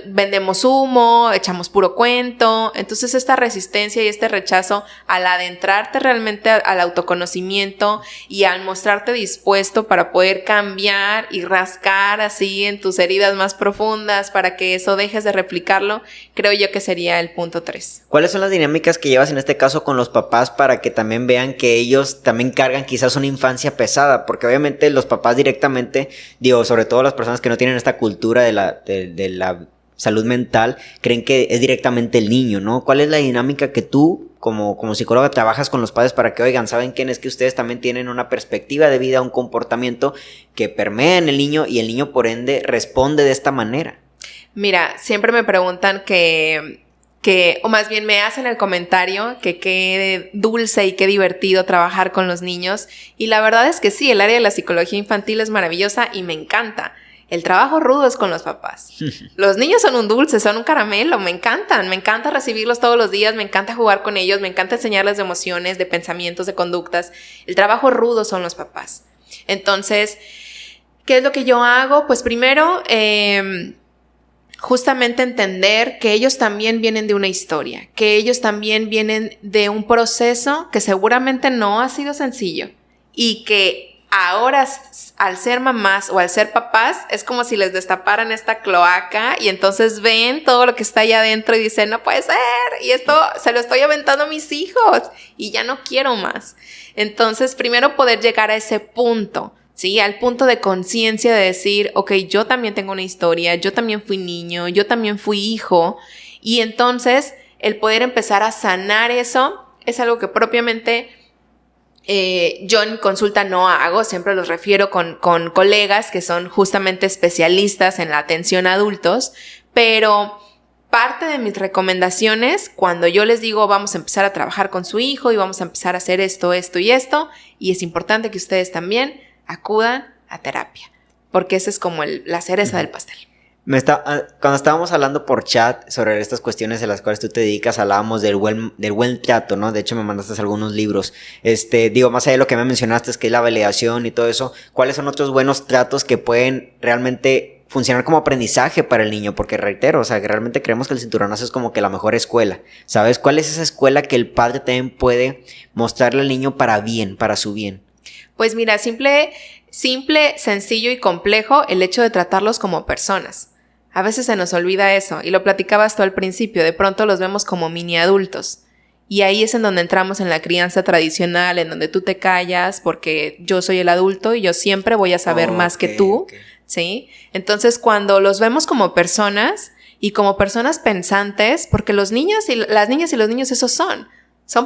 vendemos humo, echamos puro cuento. Entonces esta resistencia y este rechazo al adentrarte realmente al autoconocimiento y al mostrarte dispuesto para poder cambiar y rascar así en tus heridas más profundas para que eso dejes de replicarlo, creo yo que sería el punto 3. ¿Cuáles son las dinámicas que llevas en este caso con los papás para que también vean que ellos también cargan quizás una infancia pesada? Porque obviamente los papás directamente, digo, sobre todo las personas que no tienen esta cultura de la salud mental, creen que es directamente el niño, ¿no? ¿Cuál es la dinámica que tú, como psicóloga, trabajas con los padres para que, oigan, ¿saben quién es que ustedes también tienen una perspectiva de vida, un comportamiento que permea en el niño y el niño, por ende, responde de esta manera? Mira, siempre me preguntan o más bien me hacen el comentario que qué dulce y qué divertido trabajar con los niños. Y la verdad es que sí, el área de la psicología infantil es maravillosa y me encanta. El trabajo rudo es con los papás. Los niños son un dulce, son un caramelo, me encantan. Me encanta recibirlos todos los días, me encanta jugar con ellos, me encanta enseñarles de emociones, de pensamientos, de conductas. El trabajo rudo son los papás. Entonces, ¿qué es lo que yo hago? Pues primero, justamente entender que ellos también vienen de una historia, que ellos también vienen de un proceso que seguramente no ha sido sencillo y que ahora, al ser mamás o al ser papás, es como si les destaparan esta cloaca y entonces ven todo lo que está allá adentro y dicen, no puede ser, y esto se lo estoy aventando a mis hijos y ya no quiero más. Entonces, primero poder llegar a ese punto, ¿sí? Al punto de conciencia de decir, ok, yo también tengo una historia, yo también fui niño, yo también fui hijo, y entonces el poder empezar a sanar eso es algo que propiamente yo en consulta no hago, siempre los refiero con colegas que son justamente especialistas en la atención a adultos, pero parte de mis recomendaciones, cuando yo les digo vamos a empezar a trabajar con su hijo y vamos a empezar a hacer esto, esto y esto, y es importante que ustedes también acudan a terapia, porque esa es como la cereza del pastel. Cuando estábamos hablando por chat sobre estas cuestiones de las cuales tú te dedicas, hablábamos del buen trato, ¿no? De hecho, me mandaste algunos libros. Digo, más allá de lo que me mencionaste, es que es la validación y todo eso, ¿cuáles son otros buenos tratos que pueden realmente funcionar como aprendizaje para el niño? Porque reitero, o sea, que realmente creemos que el cinturonazo es como que la mejor escuela, ¿sabes? ¿Cuál es esa escuela que el padre también puede mostrarle al niño para bien, para su bien? Pues mira, simple, sencillo y complejo el hecho de tratarlos como personas. A veces se nos olvida eso, y lo platicabas tú al principio, de pronto los vemos como mini adultos. Y ahí es en donde entramos en la crianza tradicional, en donde tú te callas porque yo soy el adulto y yo siempre voy a saber más que tú, ¿sí? Entonces, cuando los vemos como personas y como personas pensantes, porque las niñas y los niños esos son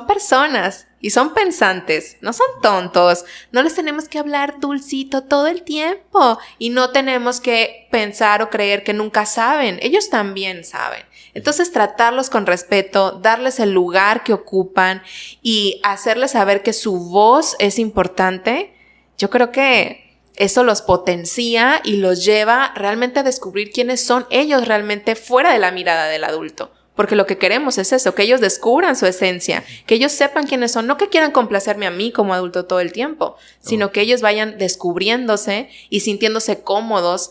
personas y son pensantes, no son tontos. No les tenemos que hablar dulcito todo el tiempo y no tenemos que pensar o creer que nunca saben. Ellos también saben. Entonces, tratarlos con respeto, darles el lugar que ocupan y hacerles saber que su voz es importante, yo creo que eso los potencia y los lleva realmente a descubrir quiénes son ellos realmente fuera de la mirada del adulto. Porque lo que queremos es eso, que ellos descubran su esencia, que ellos sepan quiénes son, no que quieran complacerme a mí como adulto todo el tiempo, sino que ellos vayan descubriéndose y sintiéndose cómodos,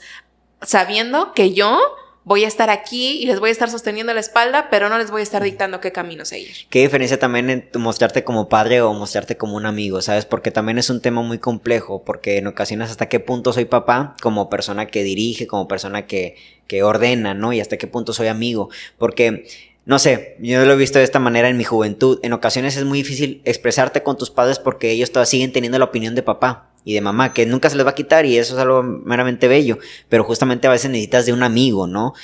sabiendo que yo voy a estar aquí y les voy a estar sosteniendo la espalda, pero no les voy a estar dictando qué camino seguir. ¿Qué diferencia también en mostrarte como padre o mostrarte como un amigo, sabes? Porque también es un tema muy complejo, porque en ocasiones hasta qué punto soy papá como persona que dirige, como persona que ordena, ¿no? Y hasta qué punto soy amigo, porque no sé, yo lo he visto de esta manera en mi juventud. En ocasiones es muy difícil expresarte con tus padres porque ellos todavía siguen teniendo la opinión de papá. y de mamá, que nunca se les va a quitar y eso es algo meramente bello, pero justamente a veces necesitas de un amigo, ¿no?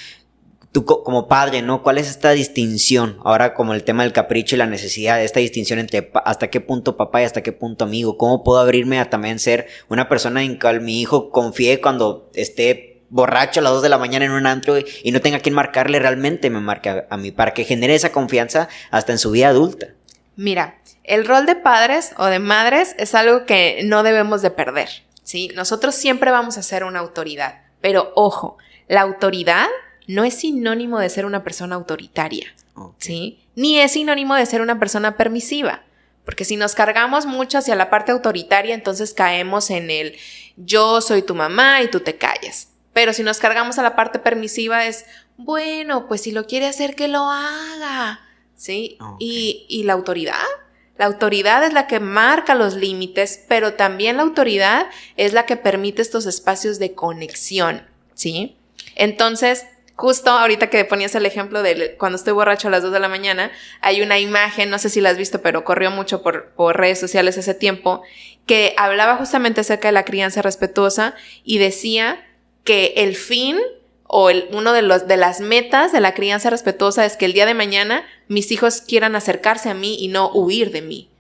Tú como padre, ¿no? ¿Cuál es esta distinción? Ahora como el tema del capricho y la necesidad, esta distinción entre hasta qué punto papá y hasta qué punto amigo. ¿Cómo puedo abrirme a también ser una persona en cual mi hijo confíe cuando esté borracho a las 2 de la mañana en un antro y no tenga quien marcarle, realmente me marque a mí, para que genere esa confianza hasta en su vida adulta? Mira, el rol de padres o de madres es algo que no debemos de perder, ¿sí? Nosotros siempre vamos a ser una autoridad, pero ojo, la autoridad no es sinónimo de ser una persona autoritaria, ¿sí? Ni es sinónimo de ser una persona permisiva, porque si nos cargamos mucho hacia la parte autoritaria, entonces caemos en el yo soy tu mamá y tú te callas. Pero si nos cargamos a la parte permisiva es, bueno, pues si lo quiere hacer, que lo haga, ¿sí? Y la autoridad es la que marca los límites, pero también la autoridad es la que permite estos espacios de conexión, ¿sí? Entonces, justo ahorita que ponías el ejemplo de cuando estoy borracho a las 2 de la mañana, hay una imagen, no sé si la has visto, pero corrió mucho por redes sociales ese tiempo, que hablaba justamente acerca de la crianza respetuosa y decía que el fin o uno de las metas de la crianza respetuosa es que el día de mañana mis hijos quieran acercarse a mí y no huir de mí,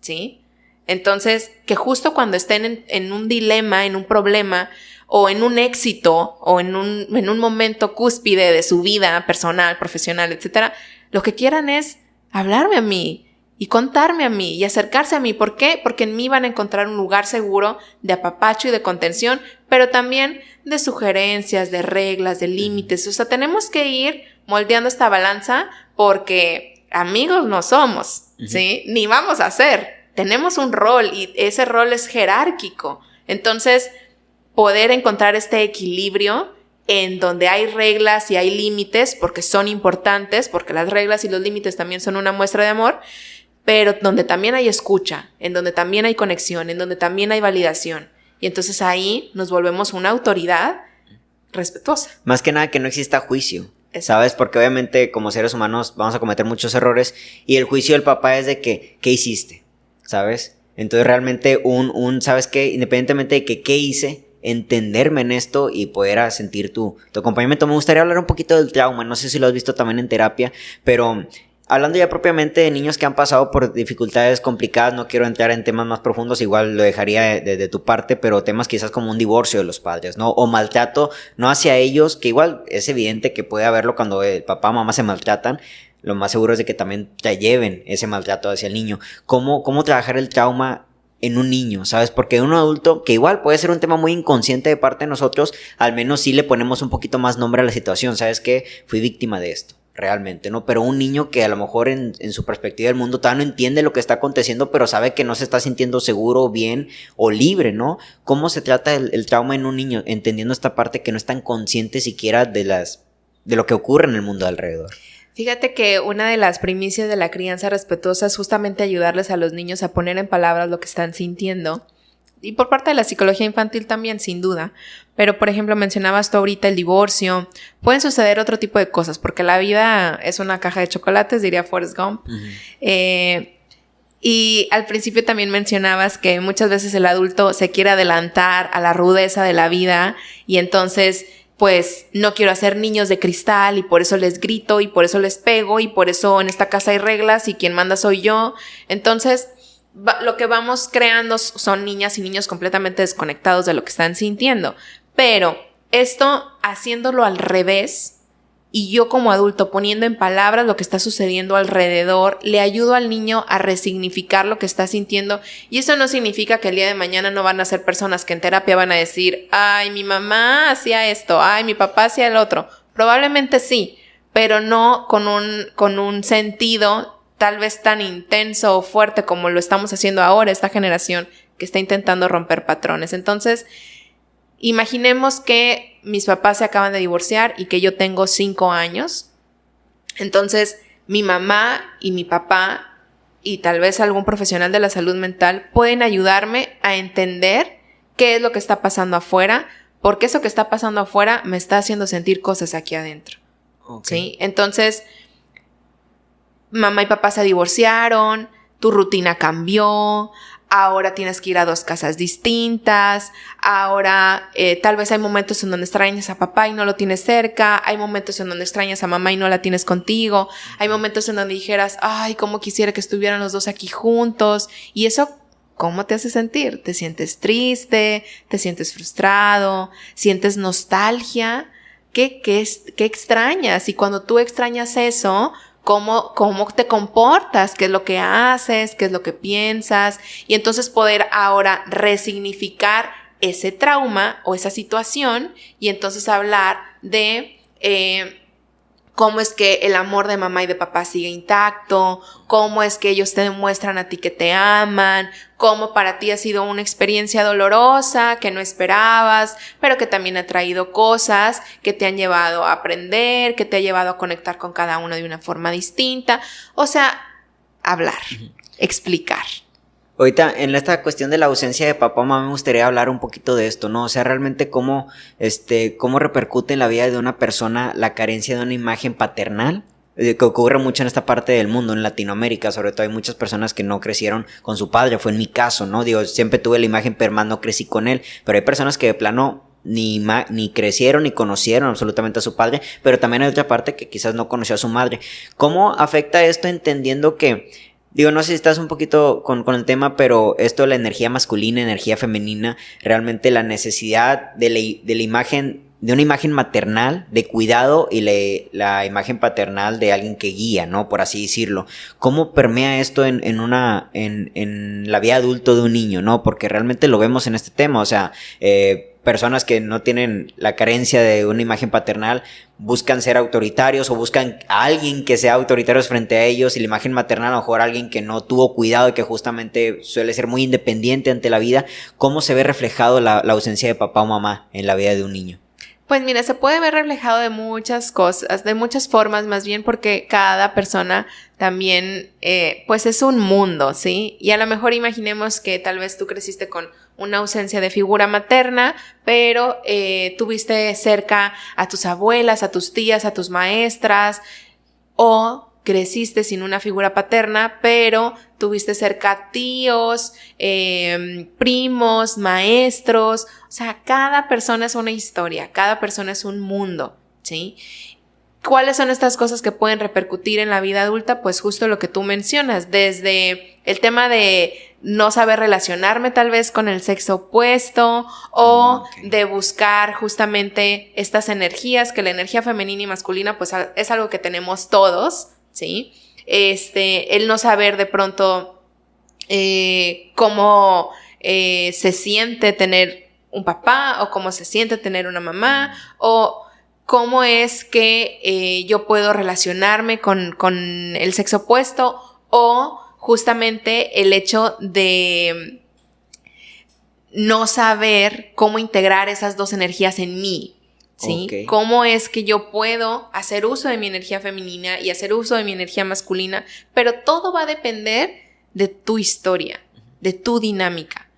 ¿sí? Entonces, que justo cuando estén en un dilema, en un problema, o en un éxito, o en un momento cúspide de su vida personal, profesional, etcétera, lo que quieran es hablarme a mí y contarme a mí y acercarse a mí. ¿Por qué? Porque en mí van a encontrar un lugar seguro de apapacho y de contención, pero también de sugerencias, de reglas, de límites. O sea, tenemos que ir moldeando esta balanza porque amigos no somos, ¿sí? Ni vamos a ser. Tenemos un rol y ese rol es jerárquico. Entonces, poder encontrar este equilibrio en donde hay reglas y hay límites, porque son importantes, porque las reglas y los límites también son una muestra de amor, pero donde también hay escucha, en donde también hay conexión, en donde también hay validación. Y entonces ahí nos volvemos una autoridad respetuosa. Más que nada que no exista juicio, ¿sabes? Porque obviamente como seres humanos vamos a cometer muchos errores y el juicio del papá es de que, ¿qué hiciste? ¿Sabes? Entonces realmente ¿sabes qué? Independientemente de que qué hice, entenderme en esto y poder sentir tu acompañamiento. Me gustaría hablar un poquito del trauma, no sé si lo has visto también en terapia, pero hablando ya propiamente de niños que han pasado por dificultades complicadas, no quiero entrar en temas más profundos, igual lo dejaría de tu parte, pero temas quizás como un divorcio de los padres, ¿no? O maltrato, no hacia ellos, que igual es evidente que puede haberlo cuando el papá o mamá se maltratan. Lo más seguro es de que también te lleven ese maltrato hacia el niño. ¿Cómo trabajar el trauma en un niño, ¿sabes? Porque un adulto, que igual puede ser un tema muy inconsciente de parte de nosotros, al menos sí le ponemos un poquito más nombre a la situación, ¿sabes qué? Fui víctima de esto, realmente, ¿no? Pero un niño que a lo mejor en su perspectiva del mundo todavía no entiende lo que está aconteciendo, pero sabe que no se está sintiendo seguro, bien o libre, ¿no? ¿Cómo se trata el trauma en un niño? Entendiendo esta parte que no es tan consciente siquiera de lo que ocurre en el mundo alrededor. Fíjate que una de las primicias de la crianza respetuosa es justamente ayudarles a los niños a poner en palabras lo que están sintiendo. Y por parte de la psicología infantil también, sin duda. Pero, por ejemplo, mencionabas tú ahorita el divorcio. Pueden suceder otro tipo de cosas, porque la vida es una caja de chocolates, diría Forrest Gump. Y al principio también mencionabas que muchas veces el adulto se quiere adelantar a la rudeza de la vida y entonces pues no quiero hacer niños de cristal y por eso les grito y por eso les pego y por eso en esta casa hay reglas y quien manda soy yo. Entonces, lo que vamos creando son niñas y niños completamente desconectados de lo que están sintiendo. Pero esto haciéndolo al revés y yo como adulto poniendo en palabras lo que está sucediendo alrededor, le ayudo al niño a resignificar lo que está sintiendo. Y eso no significa que el día de mañana no van a ser personas que en terapia van a decir, ay, mi mamá hacía esto, ay, mi papá hacía el otro. Probablemente sí, pero no con un sentido tal vez tan intenso o fuerte como lo estamos haciendo ahora, esta generación que está intentando romper patrones. Entonces, imaginemos que mis papás se acaban de divorciar y que yo tengo 5 años. Entonces, mi mamá y mi papá y tal vez algún profesional de la salud mental pueden ayudarme a entender qué es lo que está pasando afuera, porque eso que está pasando afuera me está haciendo sentir cosas aquí adentro. ¿Sí? Entonces, mamá y papá se divorciaron, tu rutina cambió, ahora tienes que ir a 2 casas distintas, ahora tal vez hay momentos en donde extrañas a papá y no lo tienes cerca, hay momentos en donde extrañas a mamá y no la tienes contigo, hay momentos en donde dijeras, ay, cómo quisiera que estuvieran los dos aquí juntos, y eso, ¿cómo te hace sentir? ¿Te sientes triste? ¿Te sientes frustrado? ¿Sientes nostalgia? ¿Qué extrañas? Y cuando tú extrañas eso, ¿cómo te comportas? ¿Qué es lo que haces? ¿Qué es lo que piensas? Y entonces poder ahora resignificar ese trauma o esa situación y entonces hablar de cómo es que el amor de mamá y de papá sigue intacto, cómo es que ellos te demuestran a ti que te aman, cómo para ti ha sido una experiencia dolorosa que no esperabas, pero que también ha traído cosas que te han llevado a aprender, que te ha llevado a conectar con cada uno de una forma distinta. O sea, hablar, explicar. Ahorita, en esta cuestión de la ausencia de papá o mamá, me gustaría hablar un poquito de esto, ¿no? O sea, realmente cómo repercute en la vida de una persona la carencia de una imagen paternal, que ocurre mucho en esta parte del mundo, en Latinoamérica, sobre todo hay muchas personas que no crecieron con su padre, fue en mi caso, ¿no? Digo, siempre tuve la imagen, pero más no crecí con él, pero hay personas que de plano ni crecieron ni conocieron absolutamente a su padre, pero también hay otra parte que quizás no conoció a su madre. ¿Cómo afecta esto entendiendo que digo, no sé si estás un poquito con el tema, pero esto de la energía masculina, energía femenina, realmente la necesidad de la imagen, de una imagen maternal, de cuidado y la imagen paternal de alguien que guía, ¿no? Por así decirlo. ¿Cómo permea esto en la vida adulto de un niño, ¿no? Porque realmente lo vemos en este tema, o sea, personas que no tienen la carencia de una imagen paternal buscan ser autoritarios o buscan a alguien que sea autoritario frente a ellos, y la imagen maternal a lo mejor alguien que no tuvo cuidado y que justamente suele ser muy independiente ante la vida. ¿Cómo se ve reflejado la ausencia de papá o mamá en la vida de un niño? Pues mira, se puede ver reflejado de muchas cosas, de muchas formas más bien, porque cada persona también, pues es un mundo, ¿sí? Y a lo mejor imaginemos que tal vez tú creciste con una ausencia de figura materna, pero tuviste cerca a tus abuelas, a tus tías, a tus maestras, o creciste sin una figura paterna, pero tuviste cerca tíos, primos, maestros. O sea, cada persona es una historia, cada persona es un mundo, ¿sí? ¿Cuáles son estas cosas que pueden repercutir en la vida adulta? Pues justo lo que tú mencionas, desde el tema de no saber relacionarme tal vez con el sexo opuesto, o de buscar justamente estas energías, que la energía femenina y masculina pues es algo que tenemos todos, ¿sí? El no saber de pronto cómo se siente tener un papá, o cómo se siente tener una mamá, o cómo es que yo puedo relacionarme con el sexo opuesto, o justamente el hecho de no saber cómo integrar esas dos energías en mí, ¿sí? Okay. ¿Cómo es que yo puedo hacer uso de mi energía femenina y hacer uso de mi energía masculina? Pero todo va a depender de tu historia, de tu dinámica,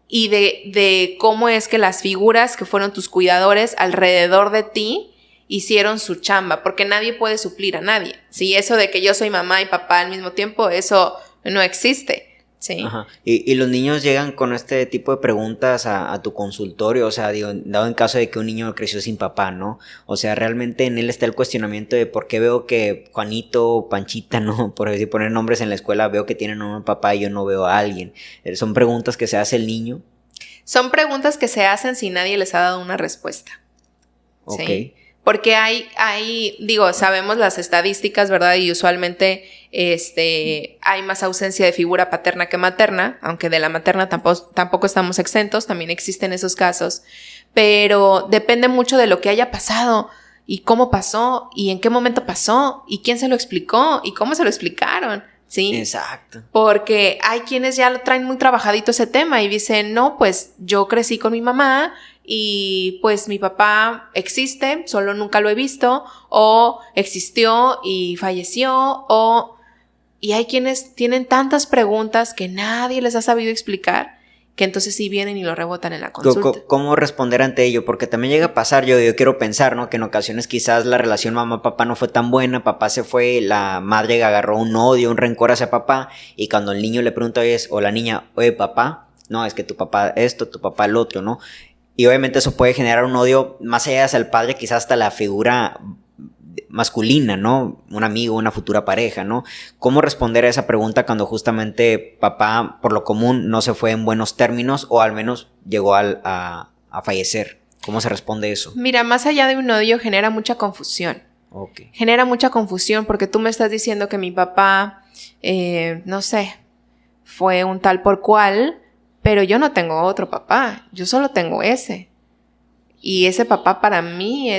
y de cómo es que las figuras que fueron tus cuidadores alrededor de ti hicieron su chamba, porque nadie puede suplir a nadie, ¿sí? Eso de que yo soy mamá y papá al mismo tiempo, eso no existe, ¿sí? Ajá. Y los niños llegan con este tipo de preguntas a tu consultorio, o sea, digo, dado en caso de que un niño creció sin papá, ¿no? O sea, realmente en él está el cuestionamiento de por qué veo que Juanito, Panchita, ¿no? Por decir, poner nombres en la escuela, veo que tienen un papá y yo no veo a alguien. ¿Son preguntas que se hace el niño? Son preguntas que se hacen si nadie les ha dado una respuesta, ¿sí? Ok. Porque digo, sabemos las estadísticas, ¿verdad? Y usualmente hay más ausencia de figura paterna que materna, aunque de la materna tampoco estamos exentos, también existen esos casos, pero depende mucho de lo que haya pasado, y cómo pasó, y en qué momento pasó, y quién se lo explicó, y cómo se lo explicaron, ¿sí? Exacto. Porque hay quienes ya lo traen muy trabajadito ese tema y dicen, no, pues yo crecí con mi mamá, y pues mi papá existe, solo nunca lo he visto, o existió y falleció, y hay quienes tienen tantas preguntas que nadie les ha sabido explicar, que entonces sí vienen y lo rebotan en la consulta. ¿Cómo responder ante ello? Porque también llega a pasar, yo quiero pensar, ¿no? Que en ocasiones quizás la relación mamá-papá no fue tan buena, papá se fue, la madre agarró un odio, un rencor hacia papá, y cuando el niño le pregunta o la niña, oye, papá, no, es que tu papá esto, tu papá el otro, ¿no? Y obviamente eso puede generar un odio más allá hacia el padre, quizás hasta la figura masculina, ¿no? Un amigo, una futura pareja, ¿no? ¿Cómo responder a esa pregunta cuando justamente papá, por lo común, no se fue en buenos términos o al menos llegó a fallecer? ¿Cómo se responde eso? Mira, más allá de un odio genera mucha confusión. Okay. Genera mucha confusión porque tú me estás diciendo que mi papá, no sé, fue un tal por cual, pero yo no tengo otro papá, yo solo tengo ese. Y ese papá para mí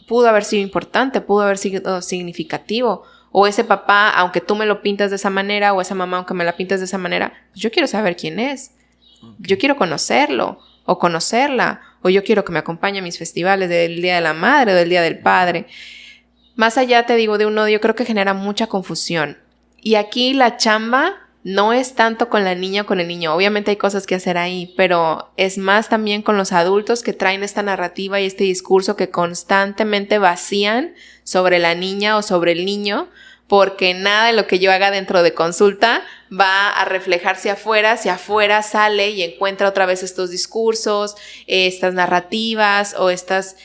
pudo haber sido importante, pudo haber sido significativo. O ese papá, aunque tú me lo pintas de esa manera, o esa mamá, aunque me la pintas de esa manera, pues yo quiero saber quién es. Okay. Yo quiero conocerlo, o conocerla, o yo quiero que me acompañe a mis festivales del Día de la Madre o del Día del Padre. Más allá, te digo, de un odio, creo que genera mucha confusión. Y aquí la chamba no es tanto con la niña o con el niño. Obviamente hay cosas que hacer ahí, pero es más también con los adultos que traen esta narrativa y este discurso que constantemente vacían sobre la niña o sobre el niño, porque nada de lo que yo haga dentro de consulta va a reflejarse afuera. Si afuera sale y encuentra otra vez estos discursos, estas narrativas o estas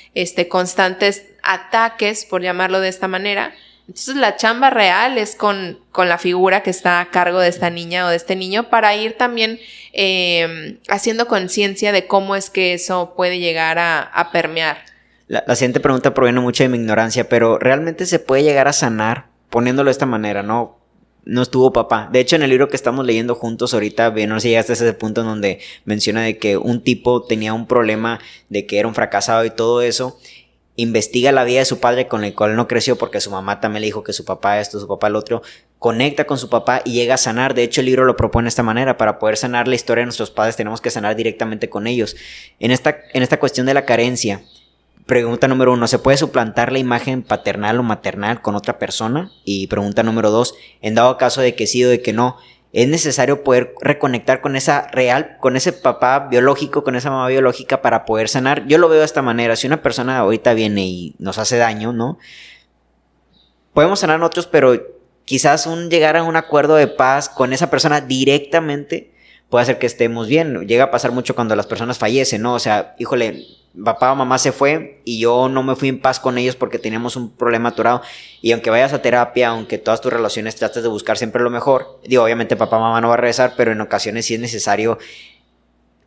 constantes ataques, por llamarlo de esta manera. Entonces la chamba real es con la figura que está a cargo de esta niña o de este niño para ir también haciendo conciencia de cómo es que eso puede llegar a permear. La siguiente pregunta proviene mucho de mi ignorancia, pero ¿realmente se puede llegar a sanar poniéndolo de esta manera? No estuvo papá. De hecho, en el libro que estamos leyendo juntos ahorita, no sé si llegaste a ese punto en donde menciona de que un tipo tenía un problema de que era un fracasado y todo eso. Investiga la vida de su padre con el cual no creció porque su mamá también le dijo que su papá esto, su papá el otro, conecta con su papá y llega a sanar. De hecho, el libro lo propone de esta manera: para poder sanar la historia de nuestros padres tenemos que sanar directamente con ellos. En esta cuestión de la carencia, pregunta número 1, ¿se puede suplantar la imagen paternal o maternal con otra persona? Y pregunta número 2, en dado caso de que sí o de que no, ¿es necesario poder reconectar con con ese papá biológico, con esa mamá biológica para poder sanar? Yo lo veo de esta manera: si una persona ahorita viene y nos hace daño, ¿no? Podemos sanar nosotros, pero quizás llegar a un acuerdo de paz con esa persona directamente puede hacer que estemos bien. Llega a pasar mucho cuando las personas fallecen, ¿no? O sea, híjole, papá o mamá se fue y yo no me fui en paz con ellos porque teníamos un problema atorado, y aunque vayas a terapia, aunque todas tus relaciones trates de buscar siempre lo mejor, digo, obviamente papá o mamá no va a regresar, pero en ocasiones sí es necesario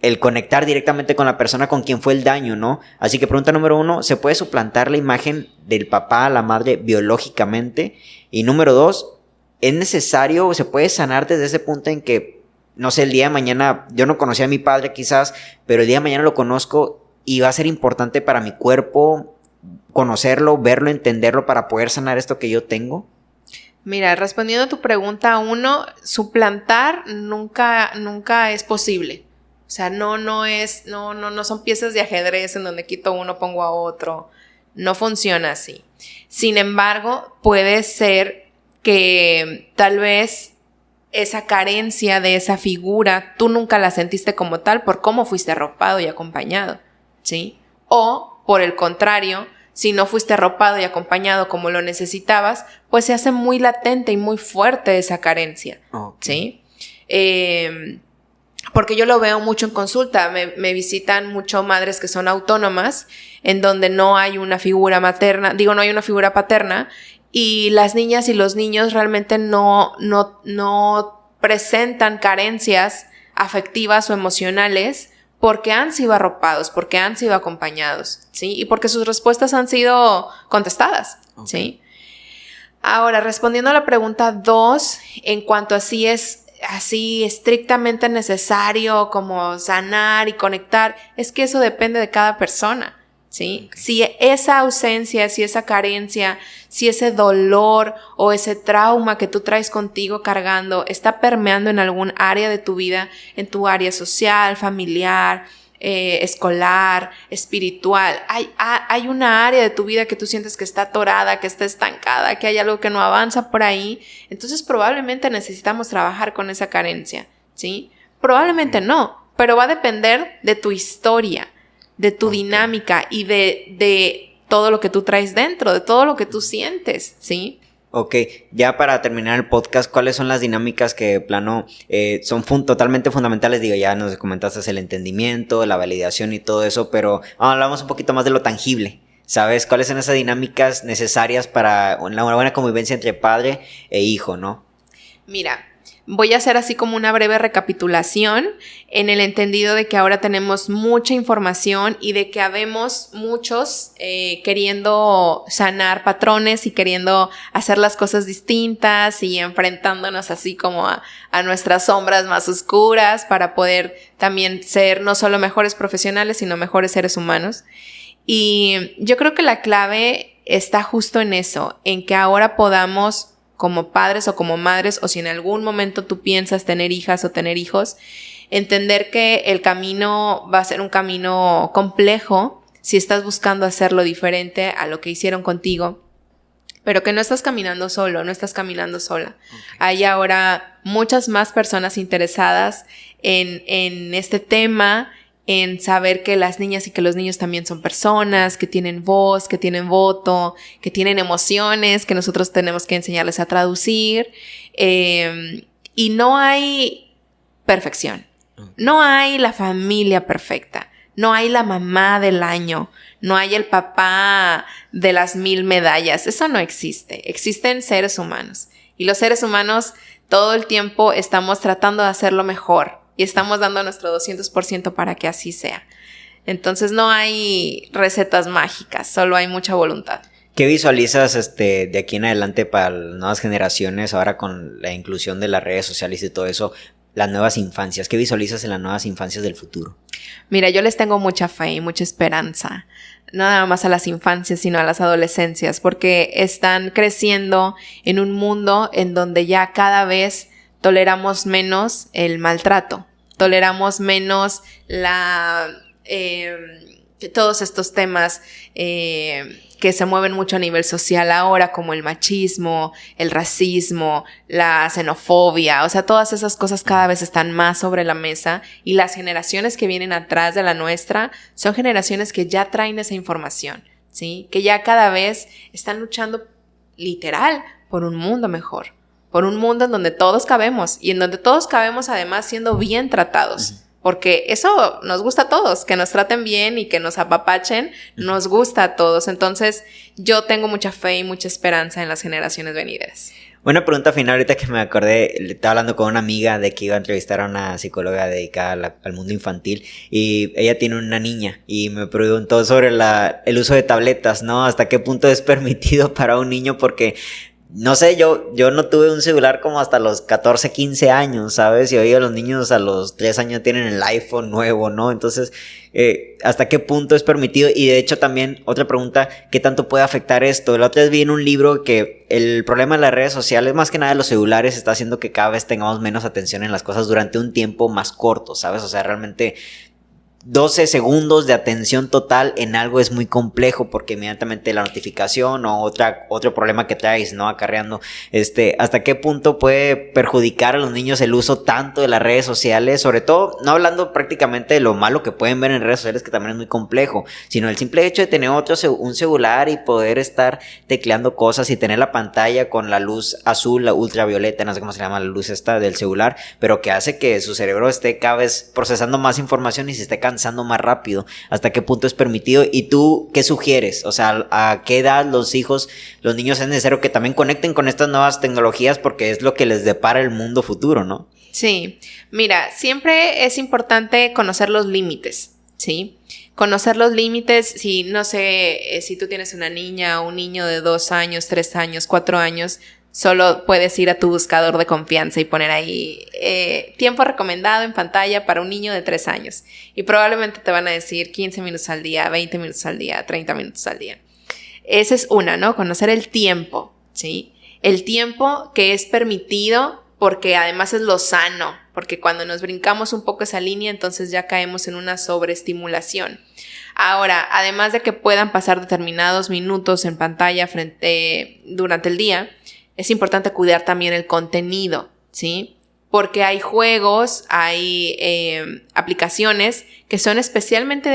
el conectar directamente con la persona con quien fue el daño, ¿no? Así que pregunta número 1, ¿se puede suplantar la imagen del papá a la madre biológicamente? Y número 2, ¿es necesario o se puede sanar desde ese punto en que, no sé, el día de mañana yo no conocía a mi padre quizás, pero el día de mañana lo conozco y va a ser importante para mi cuerpo conocerlo, verlo, entenderlo para poder sanar esto que yo tengo? Mira, respondiendo a tu pregunta 1, suplantar nunca es posible. O sea, no son piezas de ajedrez en donde quito uno, pongo a otro. No funciona así. Sin embargo, puede ser que tal vez esa carencia de esa figura tú nunca la sentiste como tal por cómo fuiste arropado y acompañado, ¿sí? O, por el contrario, si no fuiste arropado y acompañado como lo necesitabas, pues se hace muy latente y muy fuerte esa carencia, ¿sí? Porque yo lo veo mucho en consulta, me visitan mucho madres que son autónomas, en donde no hay una figura materna, no hay una figura paterna, y las niñas y los niños realmente no presentan carencias afectivas o emocionales porque han sido arropados, porque han sido acompañados, ¿sí? Y porque sus respuestas han sido contestadas, ¿sí? Ahora, respondiendo a la pregunta 2, en cuanto a si es así estrictamente necesario como sanar y conectar, es que eso depende de cada persona, ¿sí? Si esa ausencia, si esa carencia, si ese dolor o ese trauma que tú traes contigo cargando está permeando en algún área de tu vida, en tu área social, familiar, escolar, espiritual, hay una área de tu vida que tú sientes que está atorada, que está estancada, que hay algo que no avanza por ahí, entonces probablemente necesitamos trabajar con esa carencia, ¿sí? Probablemente no, pero va a depender de tu historia, de tu dinámica y de todo lo que tú traes dentro, de todo lo que tú sientes, ¿sí? Ok, ya para terminar el podcast, ¿cuáles son las dinámicas que de plano son totalmente fundamentales? Digo, ya nos comentaste el entendimiento, la validación y todo eso, pero hablamos un poquito más de lo tangible, ¿sabes? ¿Cuáles son esas dinámicas necesarias para una buena convivencia entre padre e hijo, no? Mira, voy a hacer así como una breve recapitulación en el entendido de que ahora tenemos mucha información y de que habemos muchos queriendo sanar patrones y queriendo hacer las cosas distintas y enfrentándonos así como a nuestras sombras más oscuras para poder también ser no solo mejores profesionales, sino mejores seres humanos. Y yo creo que la clave está justo en eso, en que ahora podamos, como padres o como madres, o si en algún momento tú piensas tener hijas o tener hijos, entender que el camino va a ser un camino complejo si estás buscando hacerlo diferente a lo que hicieron contigo, pero que no estás caminando solo, no estás caminando sola. Okay. Hay ahora muchas más personas interesadas en este tema, en saber que las niñas y que los niños también son personas, que tienen voz, que tienen voto, que tienen emociones, que nosotros tenemos que enseñarles a traducir. Y no hay perfección. No hay la familia perfecta. No hay la mamá del año. No hay el papá de las 1000 medallas. Eso no existe. Existen seres humanos. Y los seres humanos todo el tiempo estamos tratando de hacerlo mejor. Y estamos dando nuestro 200% para que así sea. Entonces no hay recetas mágicas, solo hay mucha voluntad. ¿Qué visualizas de aquí en adelante para las nuevas generaciones, ahora con la inclusión de las redes sociales y todo eso, las nuevas infancias? ¿Qué visualizas en las nuevas infancias del futuro? Mira, yo les tengo mucha fe y mucha esperanza. No nada más a las infancias, sino a las adolescencias, porque están creciendo en un mundo en donde ya cada vez toleramos menos el maltrato, toleramos menos todos estos temas que se mueven mucho a nivel social ahora, como el machismo, el racismo, la xenofobia. O sea, todas esas cosas cada vez están más sobre la mesa y las generaciones que vienen atrás de la nuestra son generaciones que ya traen esa información, ¿sí? Que ya cada vez están luchando literal por un mundo mejor. Por un mundo en donde todos cabemos y en donde todos cabemos además siendo bien tratados. Porque eso nos gusta a todos, que nos traten bien y que nos apapachen, nos gusta a todos. Entonces yo tengo mucha fe y mucha esperanza en las generaciones venideras. Una pregunta final, ahorita que me acordé, estaba hablando con una amiga de que iba a entrevistar a una psicóloga dedicada al mundo infantil y ella tiene una niña y me preguntó sobre el uso de tabletas, ¿no? ¿Hasta qué punto es permitido para un niño? Porque no sé, yo no tuve un celular como hasta los 14, 15 años, ¿sabes? Y hoy los niños a los 3 años tienen el iPhone nuevo, ¿no? Entonces, ¿hasta qué punto es permitido? Y de hecho también, otra pregunta, ¿qué tanto puede afectar esto? La otra vez vi en un libro que el problema de las redes sociales, más que nada de los celulares, está haciendo que cada vez tengamos menos atención en las cosas durante un tiempo más corto, ¿sabes? O sea, realmente 12 segundos de atención total en algo es muy complejo porque inmediatamente la notificación o otro problema que traes, ¿no? Acarreando, ¿hasta qué punto puede perjudicar a los niños el uso tanto de las redes sociales? Sobre todo, no hablando prácticamente de lo malo que pueden ver en redes sociales, que también es muy complejo, sino el simple hecho de tener un celular y poder estar tecleando cosas y tener la pantalla con la luz azul, la ultravioleta, no sé cómo se llama la luz esta del celular, pero que hace que su cerebro esté cada vez procesando más información y se esté cansando más rápido. ¿Hasta qué punto es permitido? ¿Y tú qué sugieres? O sea, ¿a qué edad los niños es necesario que también conecten con estas nuevas tecnologías porque es lo que les depara el mundo futuro, ¿no? Sí, mira, siempre es importante conocer los límites, ¿sí? Conocer los límites, si no sé, si tú tienes una niña o un niño de 2 años, 3 años, 4 años, solo puedes ir a tu buscador de confianza y poner ahí tiempo recomendado en pantalla para un niño de 3 años. Y probablemente te van a decir 15 minutos al día, 20 minutos al día, 30 minutos al día. Esa es una, ¿no? Conocer el tiempo, ¿sí? El tiempo que es permitido porque además es lo sano. Porque cuando nos brincamos un poco esa línea, entonces ya caemos en una sobreestimulación. Ahora, además de que puedan pasar determinados minutos en pantalla durante el día, es importante cuidar también el contenido, ¿sí? porque hay juegos, hay aplicaciones que son especialmente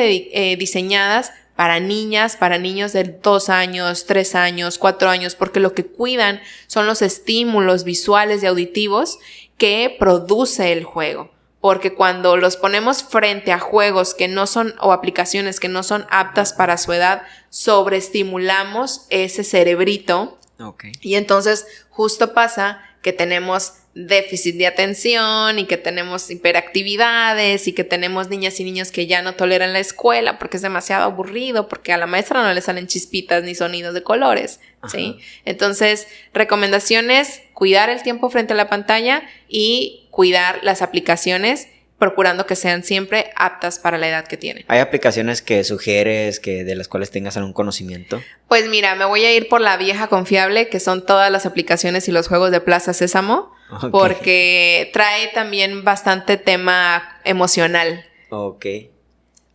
diseñadas para niñas, para niños de 2 años, 3 años, 4 años, porque lo que cuidan son los estímulos visuales y auditivos que produce el juego. Porque cuando los ponemos frente a juegos que no son, o aplicaciones que no son aptas para su edad, sobreestimulamos ese cerebrito. Okay. Y entonces justo pasa que tenemos déficit de atención y que tenemos hiperactividades y que tenemos niñas y niños que ya no toleran la escuela porque es demasiado aburrido, porque a la maestra no le salen chispitas ni sonidos de colores, ¿sí? Entonces, recomendaciones: cuidar el tiempo frente a la pantalla y cuidar las aplicaciones, procurando que sean siempre aptas para la edad que tienen. ¿Hay aplicaciones que sugieres de las cuales tengas algún conocimiento? Pues mira, me voy a ir por la vieja confiable, que son todas las aplicaciones y los juegos de Plaza Sésamo, okay, porque trae también bastante tema emocional.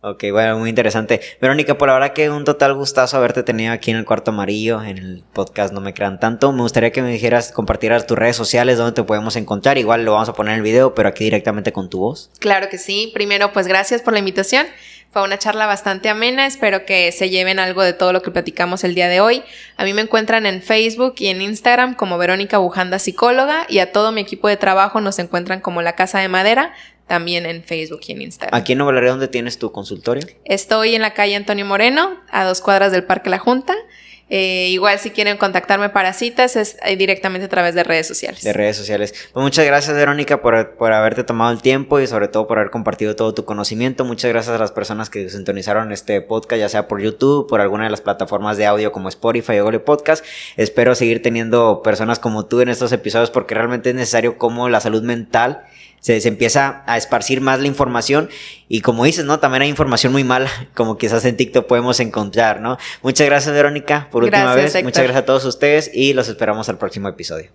Ok, bueno, muy interesante. Verónica, por ahora que un total gustazo haberte tenido aquí en el Cuarto Amarillo, en el podcast No Me Crean Tanto. Me gustaría que me dijeras, compartieras tus redes sociales, donde te podemos encontrar. Igual lo vamos a poner en el video, pero aquí directamente con tu voz. Claro que sí. Primero, pues gracias por la invitación. Fue una charla bastante amena. Espero que se lleven algo de todo lo que platicamos el día de hoy. A mí me encuentran en Facebook y en Instagram como Verónica Bujanda Psicóloga, y a todo mi equipo de trabajo nos encuentran como La Casa de Madera, también en Facebook y en Instagram. ¿Aquí en Nuevo Laredo dónde tienes tu consultorio? Estoy en la calle Antonio Moreno, a 2 cuadras del Parque La Junta. Igual si quieren contactarme para citas es directamente a través de redes sociales. De redes sociales. Pues muchas gracias, Verónica, por haberte tomado el tiempo y sobre todo por haber compartido todo tu conocimiento. Muchas gracias a las personas que sintonizaron este podcast, ya sea por YouTube, por alguna de las plataformas de audio como Spotify o Google Podcast. Espero seguir teniendo personas como tú en estos episodios, porque realmente es necesario como la salud mental se empieza a esparcir más la información, y como dices, ¿no? También hay información muy mala, como quizás en TikTok podemos encontrar, ¿no? Muchas gracias, Verónica, por última vez. Héctor. Muchas gracias a todos ustedes y los esperamos al próximo episodio.